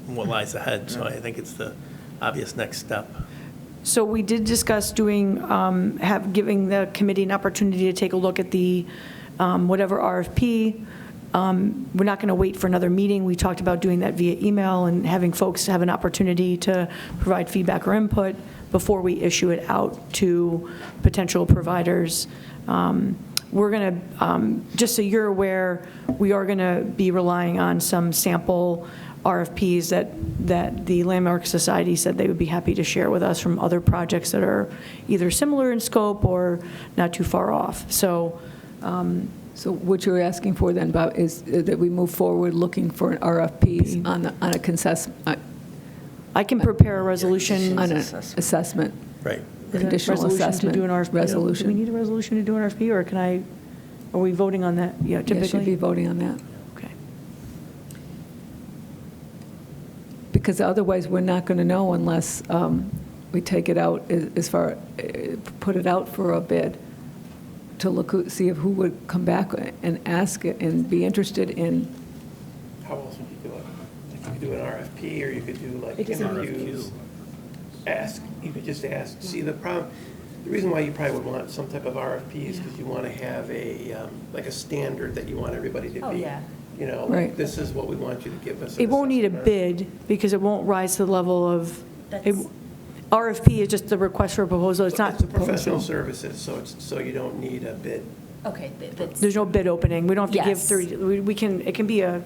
lies ahead. So I think it's the obvious next step. So we did discuss giving the committee an opportunity to take a look at the whatever RFP. We're not going to wait for another meeting. We talked about doing that via email and having folks have an opportunity to provide feedback or input before we issue it out to potential providers. We're going to, just so you're aware, we are going to be relying on some sample RFPs that the Landmark Society said they would be happy to share with us from other projects that are either similar in scope or not too far off. So what you're asking for then, Bob, is that we move forward looking for an RFPs on a I can prepare a resolution. on an assessment. Right. Conditional Resolution assessment. to do an RFP. Resolution. Do we need a resolution to do an RFP, or are we voting on that? Yeah, typically. Yeah, should be voting on that. Okay. Because otherwise, we're not going to know unless we take it out put it out for a bid to see if who would come back and ask it and be interested in. How else would you do it? You could do an RFP, or you could do interviews. You could just ask. See, the reason why you probably would want some type of RFP is because you want to have a standard that you want everybody to be. Oh, yeah. Right. This is what we want you to give us. It won't need a bid because it won't rise to the level of, RFP is just the request for a proposal, it's not It's a professional proposal. services, so you don't need a bid. Okay, that's, There's no bid opening, we don't have to give Yes. 30, we can, it can be a,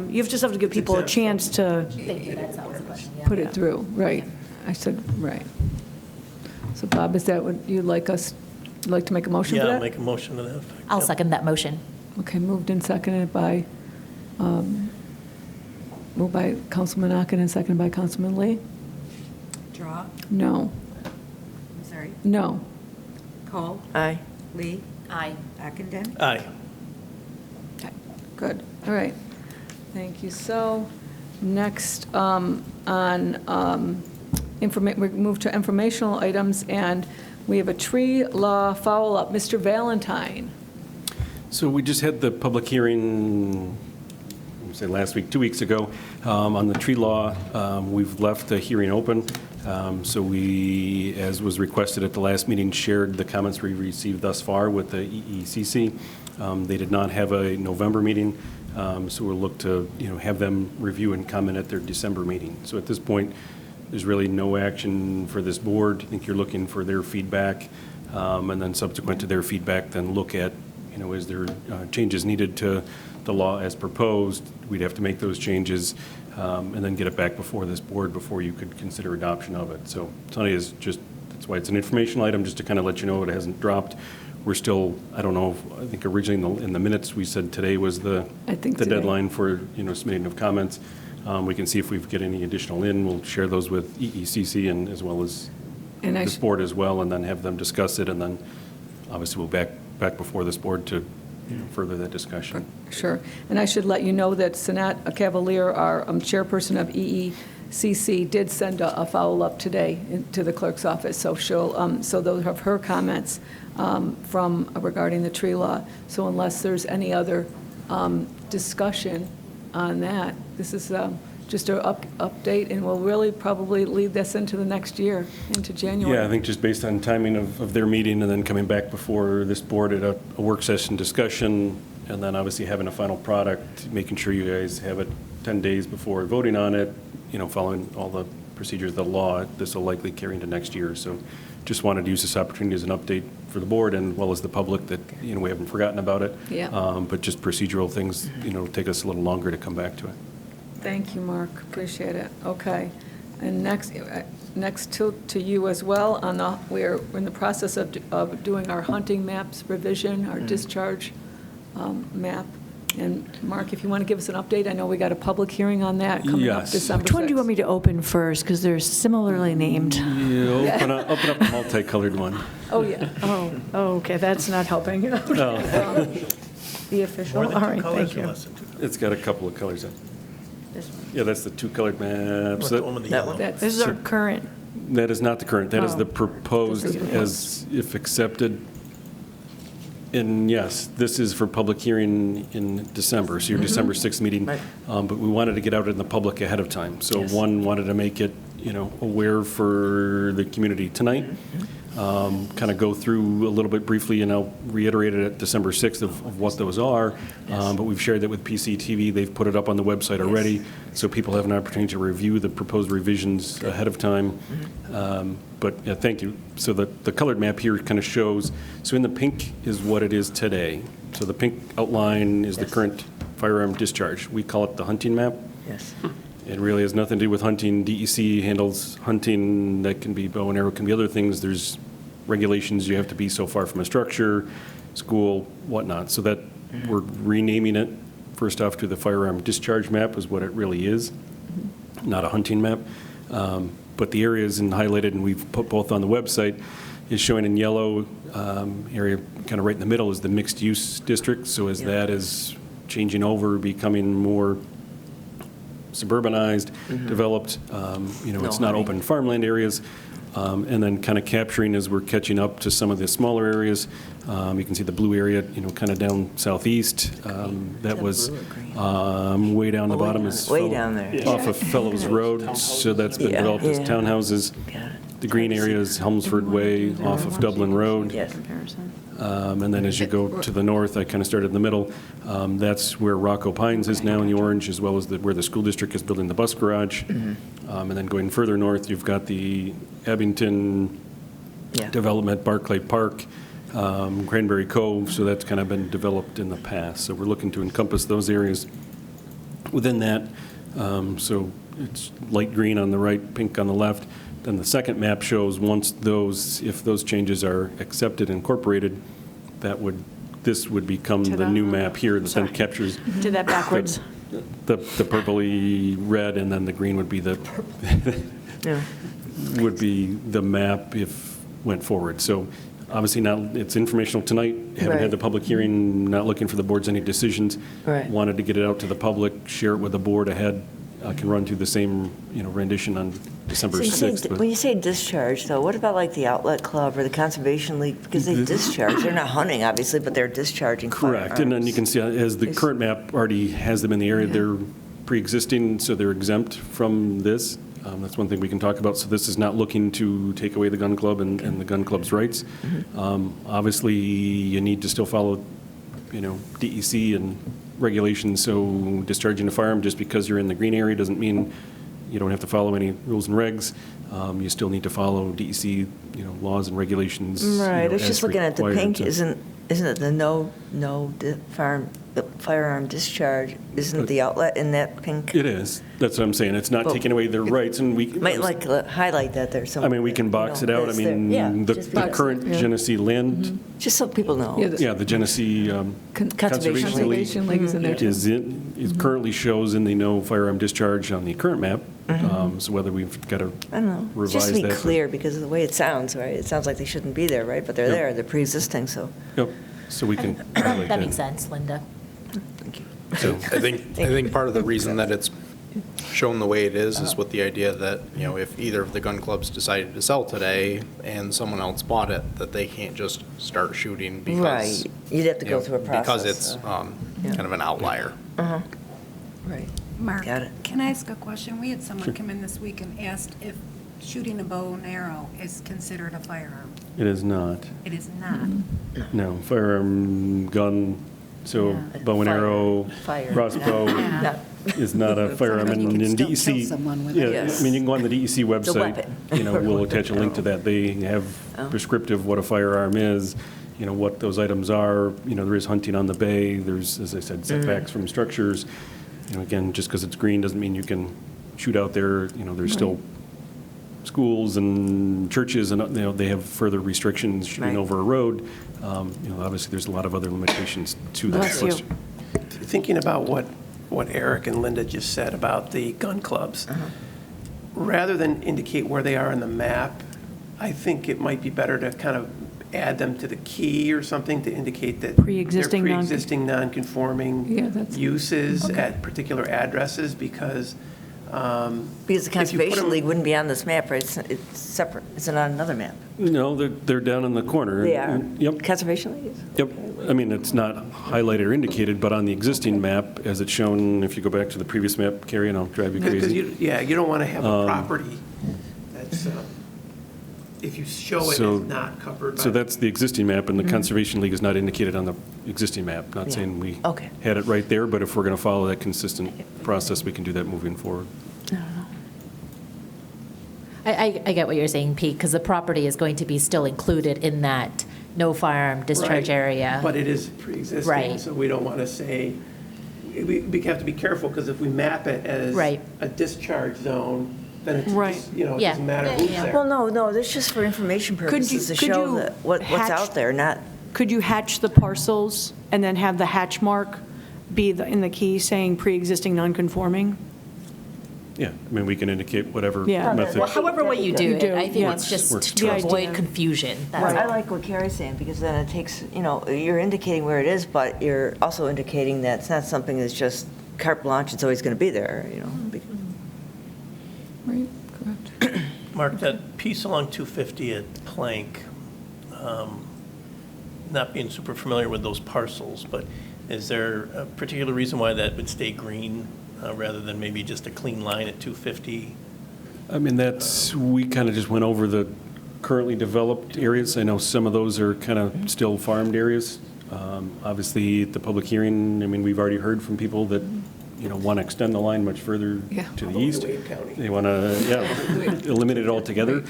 you just have to give people a chance to, thank you, that was the question, yeah. Put it through, right. I said, right. So Bob, is that what you'd like to make a motion for Yeah, that? I'll make a motion to that effect. I'll Yep. second that motion. Okay, moved and seconded by, moved by Councilman Ockenden, seconded by Councilman Lee? Drawe, No. I'm sorry, No. Kohl, Aye. Lee, Aye. Ockenden. Aye. Okay, good, all right. Thank you. So, next, on, we move to informational items, and we have a tree law follow-up. Mr. Valentine. So we just had the public hearing, say last week, 2 weeks ago, on the tree law. We've left the hearing open. So we, as was requested at the last meeting, shared the comments we received thus far with the EECC. They did not have a November meeting, so we'll look to, have them review and comment at their December meeting. So at this point, there's really no action for this board. I think you're looking for their feedback, and then subsequent to their feedback, then look at, is there changes needed to the law as proposed? We'd have to make those changes, and then get it back before this board before you could consider adoption of it. So tonight is just, that's why it's an informational item, just to kind of let you know it hasn't dropped. We're still, I don't know, I think originally in the minutes, we said today was the today. deadline for, submitting of comments. We can see if we get any additional in. We'll share those with EECC and as well as And I this board as well, and then have them discuss it, and then obviously we'll back before this board to further that discussion. Sure. And I should let you know that Sanat Cavalier, our chairperson of EECC, did send a follow-up today to the clerk's office. So so they'll have her comments from regarding the tree law. So unless there's any other discussion on that, this is just an update, and we'll really probably lead this into the next year, into January. Yeah, I think just based on timing of their meeting and then coming back before this board at a work session discussion, and then obviously having a final product, making sure you guys have it 10 days before voting on it, following all the procedures of the law, this will likely carry into next year. So just wanted to use this opportunity as an update for the board and well as the public that, we haven't forgotten about it. Yeah. But just procedural things, take us a little longer to come back to it. Thank you, Mark. Appreciate it. Okay. And next to you as well, we're in the process of doing our hunting maps revision, our discharge map. And Mark, if you want to give us an update, I know we got a public hearing on that coming up Yes. December 6th. which one do you want me to open first? Because they're similarly named. Yeah, open up the multicolored one. Oh, yeah. Oh, okay, that's not helping. The official, More all than two right, colors thank or you. less than two colors? It's got a couple of colors in it. This one. Yeah, that's the two colored maps. The one with the That yellow. one. That's- This is our current, That is not the current, that is the Oh. proposed This is as if accepted. And yes, this is for public hearing in December, so your December 6th meeting. Right. But we wanted to get out in the public ahead of time. So Yes. one, wanted to make it, aware for the community tonight. Kind of go through a little bit briefly, and I'll reiterate it at December 6th of what those are. But we've shared that with PCTV. They've put it up on the website already, so people have an opportunity to review the proposed revisions ahead of time. But, yeah, thank you. So the colored map here kind of shows, so in the pink is what it is today. So the pink outline is the Yes. current firearm discharge. We call it the hunting map. Yes. It really has nothing to do with hunting. DEC handles hunting. That can be bow and arrow, can be other things. There's regulations. You have to be so far from a structure, school, whatnot. So that we're renaming it, first off, to the firearm discharge map is what it really is, not a hunting map. But the areas in highlighted, and we've put both on the website, is showing in yellow. Area kind of right in the middle is the mixed-use district. So as that is changing over, becoming more suburbanized, developed, it's not open farmland areas, and then kind of capturing as we're catching up to some of the smaller areas. You can see the blue area, kind of down southeast. That was way down the bottom is Way down there. off of Fellows Road, so that's been Yeah, developed as yeah. townhouses. Got it. The green area is Helmsford Way off of Dublin Road. Yes. comparison. And then as you go to the north, I kind of started in the middle. That's where Rocco Pines is now in the orange, as well as where the school district is building the bus garage. And then going further north, you've got the Abington Yeah. development, Barclay Park, Cranberry Cove, so that's kind of been developed in the past. So we're looking to encompass those areas within that. So it's light green on the right, pink on the left. Then the second map shows if those changes are accepted, incorporated, this would become the new map here that then captures Did that backwards. the purpley red, and then the green would be Yeah. would be the map if went forward. So obviously not, it's informational tonight, haven't Right. had the public hearing, not looking for the board's any decisions. Right. Wanted to get it out to the public, share it with the board ahead. I can run through the same, rendition on December So 6th. when but- you say discharge, though, what about like the outlet club or the conservation league? Because they discharge, they're not hunting, obviously, but they're discharging Correct, and then you can firearms. see, as the current map already has them in the area, they're pre-existing, so they're exempt from this. That's one thing we can talk about. So this is not looking to take away the gun club and the gun club's rights. Obviously, you need to still follow, DEC and regulations, so discharging a firearm just because you're in the green area doesn't mean you don't have to follow any rules and regs. You still need to follow DEC, laws and regulations. Right, I was as just looking at the required pink, to- isn't it the firearm discharge, isn't the outlet in that pink? It is. That's what I'm saying. It's not Well, taking away their rights, and we. Might highlight that there I somewhere. mean, we can box it out. I that's there. mean, Yeah, the just the box it, current yeah. Genesee land, Just so people know. Yeah, the Genesee Conservation League Conservation League is in there, too. it currently shows in the no firearm discharge on the current map. So whether we've got to I don't know, revise just to be that. clear, because of the way it sounds, right? It sounds like they shouldn't be there, right? But they're Yep. there, they're pre-existing, so, Yep, so we can. highlight That makes sense, Linda. thank you. So, I think part of the reason that it's shown the way it is with the idea that, if either of the gun clubs decided to sell today and someone else bought it, that they can't just start shooting because. Right, you'd have to go through a process. Because it's kind of an outlier. Right. Mark, Got it. can I ask a question? We had someone come in this week and asked if shooting a bow and arrow is considered a firearm. it is not, It is not. no, firearm, gun, so Yeah. bow and arrow, Fire. crossbow Not- is not a firearm, and You can in still kill DEC. someone with Yeah, it. Yes. I mean, you can go on the DEC website, weapon. we'll attach a link to that. They have Oh. prescriptive what a firearm is, what those items are. There is hunting on the bay, there's, as I said, setbacks from structures. Again, just because it's green doesn't mean you can shoot out there. There's still schools and churches, and, they have further restrictions shooting Right. over a road. Obviously, there's a lot of other limitations to that. Bless So you. it's- Thinking about what Eric and Linda just said about the gun clubs, rather than indicate where they are on the map, I think it might be better to kind of add them to the key or something to indicate that Pre-existing they're non- pre-existing Yeah, non-conforming that's- uses at particular addresses, because Because the if you put Conservation 'em- League wouldn't be on this map, right? It's separate, it's on another map. No, they're down in the corner. They are? Yep. Conservation League is? Yep. I mean, it's not highlighted or indicated, but on the existing map, as it's shown, if you go back to the previous map, Carrie, and I'll drive you Because crazy. you don't want to have a property that's, if you show it So- as not covered by. So that's the existing map, and the Conservation League is not indicated on the existing map. Not Yeah. saying we Okay. had it right there, but if we're going to follow that consistent process, we can do that moving forward. I get what you're saying, Pete, because the property is going to be still included in that no firearm discharge Right. area. But it is pre-existing, Right. so we don't want to say, we have to be careful, because if we map it as Right. a discharge zone, then it's, Right. just, it Yeah. doesn't matter who's there. Well, no, that's just for information purposes, to could show you that what's hatch- out there, not, Could you hatch the parcels and then have the hatch mark be in the key saying pre-existing non-conforming? Yeah, I mean, we can indicate whatever Yeah. method. Well, however way you do You it, do, I think yeah. it's just Works to for us. avoid The idea. confusion. That's I all. like what Carrie's saying, because then it takes, you're indicating where it is, but you're also indicating that it's not something that's just carte blanche, it's always going to be there, Right, correct. Mark, that piece along 250 at Plank, not being super familiar with those parcels, but is there a particular reason why that would stay green rather than maybe just a clean line at 250? I mean, we kind of just went over the currently developed areas. I know some of those are kind of still farmed areas. Obviously, at the public hearing, I mean, we've already heard from people that, want to extend the line much further Yeah. to the east. They want to, eliminate it altogether.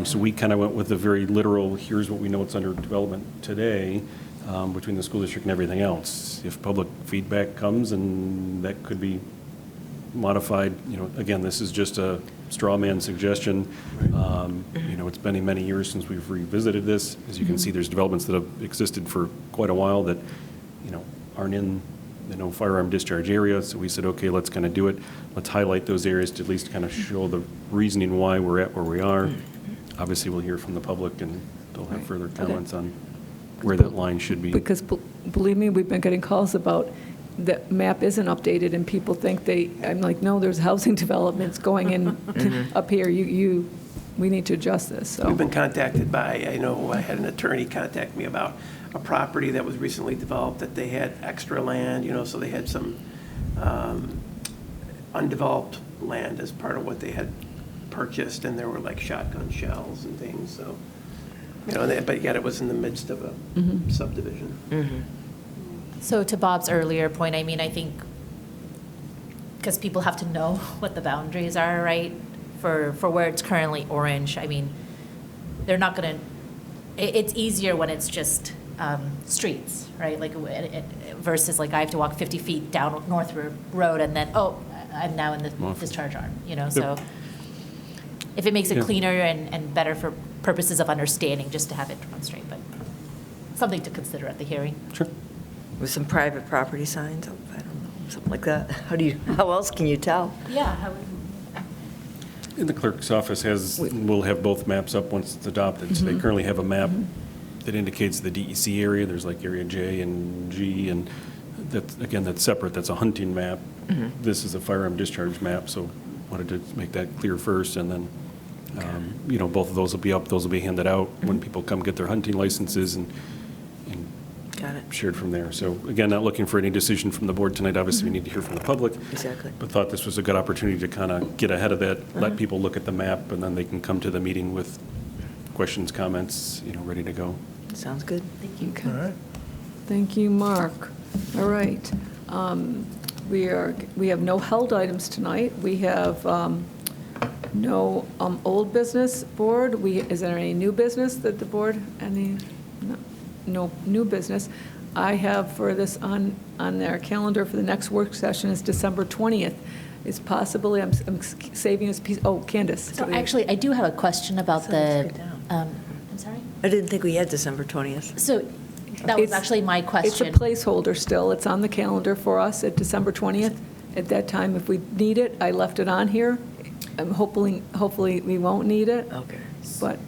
So we kind of went with the very literal, here's what we know it's under development today, between the school district and everything else. If public feedback comes, and that could be modified, again, this is just a straw man suggestion. It's been many years since we've revisited this. As you can see, there's developments that have existed for quite a while that, aren't in, firearm discharge area. So we said, okay, let's kind of do it. Let's highlight those areas to at least kind of show the reasoning why we're at where we are. Obviously, we'll hear from the public, and they'll have further comments on where that line should be. Because believe me, we've been getting calls about the map isn't updated, and people think I'm like, no, there's housing developments going in up here. We need to adjust this, so. We've been contacted by, I know I had an attorney contact me about a property that was recently developed, that they had extra land, so they had some undeveloped land as part of what they had purchased, and there were like shotgun shells and things, so, but yet it was in the midst of a subdivision. So to Bob's earlier point, I mean, I think, because people have to know what the boundaries are, right? For where it's currently orange, I mean, they're not going to, it's easier when it's just streets, right? Like versus like I have to walk 50 feet down North Road and then, I'm now in the discharge arm, so if it makes it cleaner and better for purposes of understanding, just to have it run straight, but something to consider at the hearing. Sure. With some private property signs, I don't know, something like that. How else can you tell? Yeah. And the clerk's office will have both maps up once it's adopted. So they currently have a map that indicates the DEC area. There's like area J and G, and that's separate. That's a hunting map. This is a firearm discharge map, so wanted to make that clear first, and then, both of those will be up. Those will be handed out when people come get their hunting licenses, and Got it. shared from there. So again, not looking for any decision from the board tonight. Obviously, we need to hear from the public. Exactly. But thought this was a good opportunity to kind of get ahead of that, let people look at the map, and then they can come to the meeting with questions, comments, ready to go. Sounds good. Thank you. Okay. All right. Thank you, Mark. All right. We have no held items tonight. We have no old business board. Is there any new business that the board, no new business. I have for this on their calendar for the next work session is December 20th. It's possibly, I'm saving this piece, Candace. So actually, I do have a question about the, I'm sorry? I didn't think we had December 20th. So that was It's- actually my question. It's a placeholder still. It's on the calendar for us at December 20th. At that time, if we need it, I left it on here. I'm hopefully we won't need it, Okay. but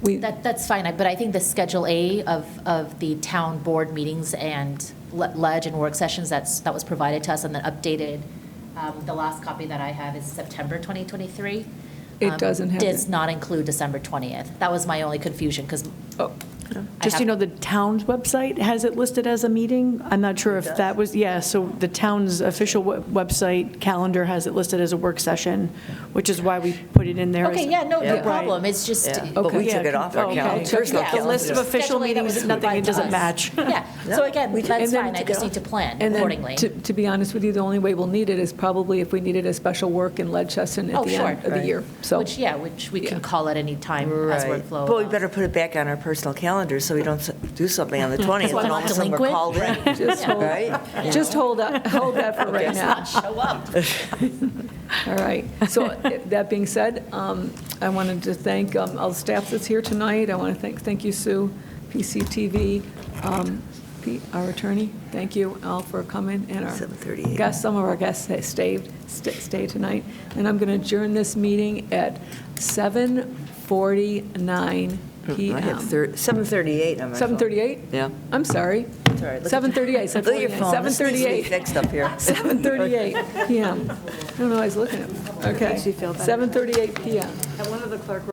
That's fine, but I think the Schedule A of the town board meetings and ledge and work sessions, that was provided to us and then updated, the last copy that I have is September 2023. It doesn't have Does it. not include December 20th. That was my only confusion, because Just, the town's website has it listed as a meeting. I'm not sure if that was, so the town's official website calendar has it listed as a work session, which is why we put it in there. Okay, no problem. It's just. Yeah, but we took it off our calendar. Personal Yeah. The list of calendar. official Schedule A that meetings, was nothing, provided it to doesn't us. match. Yeah, so again, we that's did. fine, I just need to plan and then accordingly. to be honest with you, the only way we'll need it is probably if we needed a special work and ledge session at the end of the year. So Which we can call at any time as Right. workflow. But we better put it back on our personal calendar so we don't do something on the 20th Why and all not of a sudden we're delinquent? called in. just hold, Right? just hold that for right now. Show up. All right. So that being said, I wanted to thank all the staff that's here tonight. I want to thank you, Sue, PCTV, Pete, our attorney. Thank you all for coming, and our 7:38. guests. Some of our guests stay tonight. And I'm going to adjourn this meeting at 7:49 p.m. I have 7:38 on my phone. 7:38? Yeah. I'm sorry. It's all right. Look at 7:38. Look at your phone. This needs to be 7:38. fixed up here. 7:38 p.m. I don't know, I was looking at it. Okay. 7:38 p.m. One of the clerk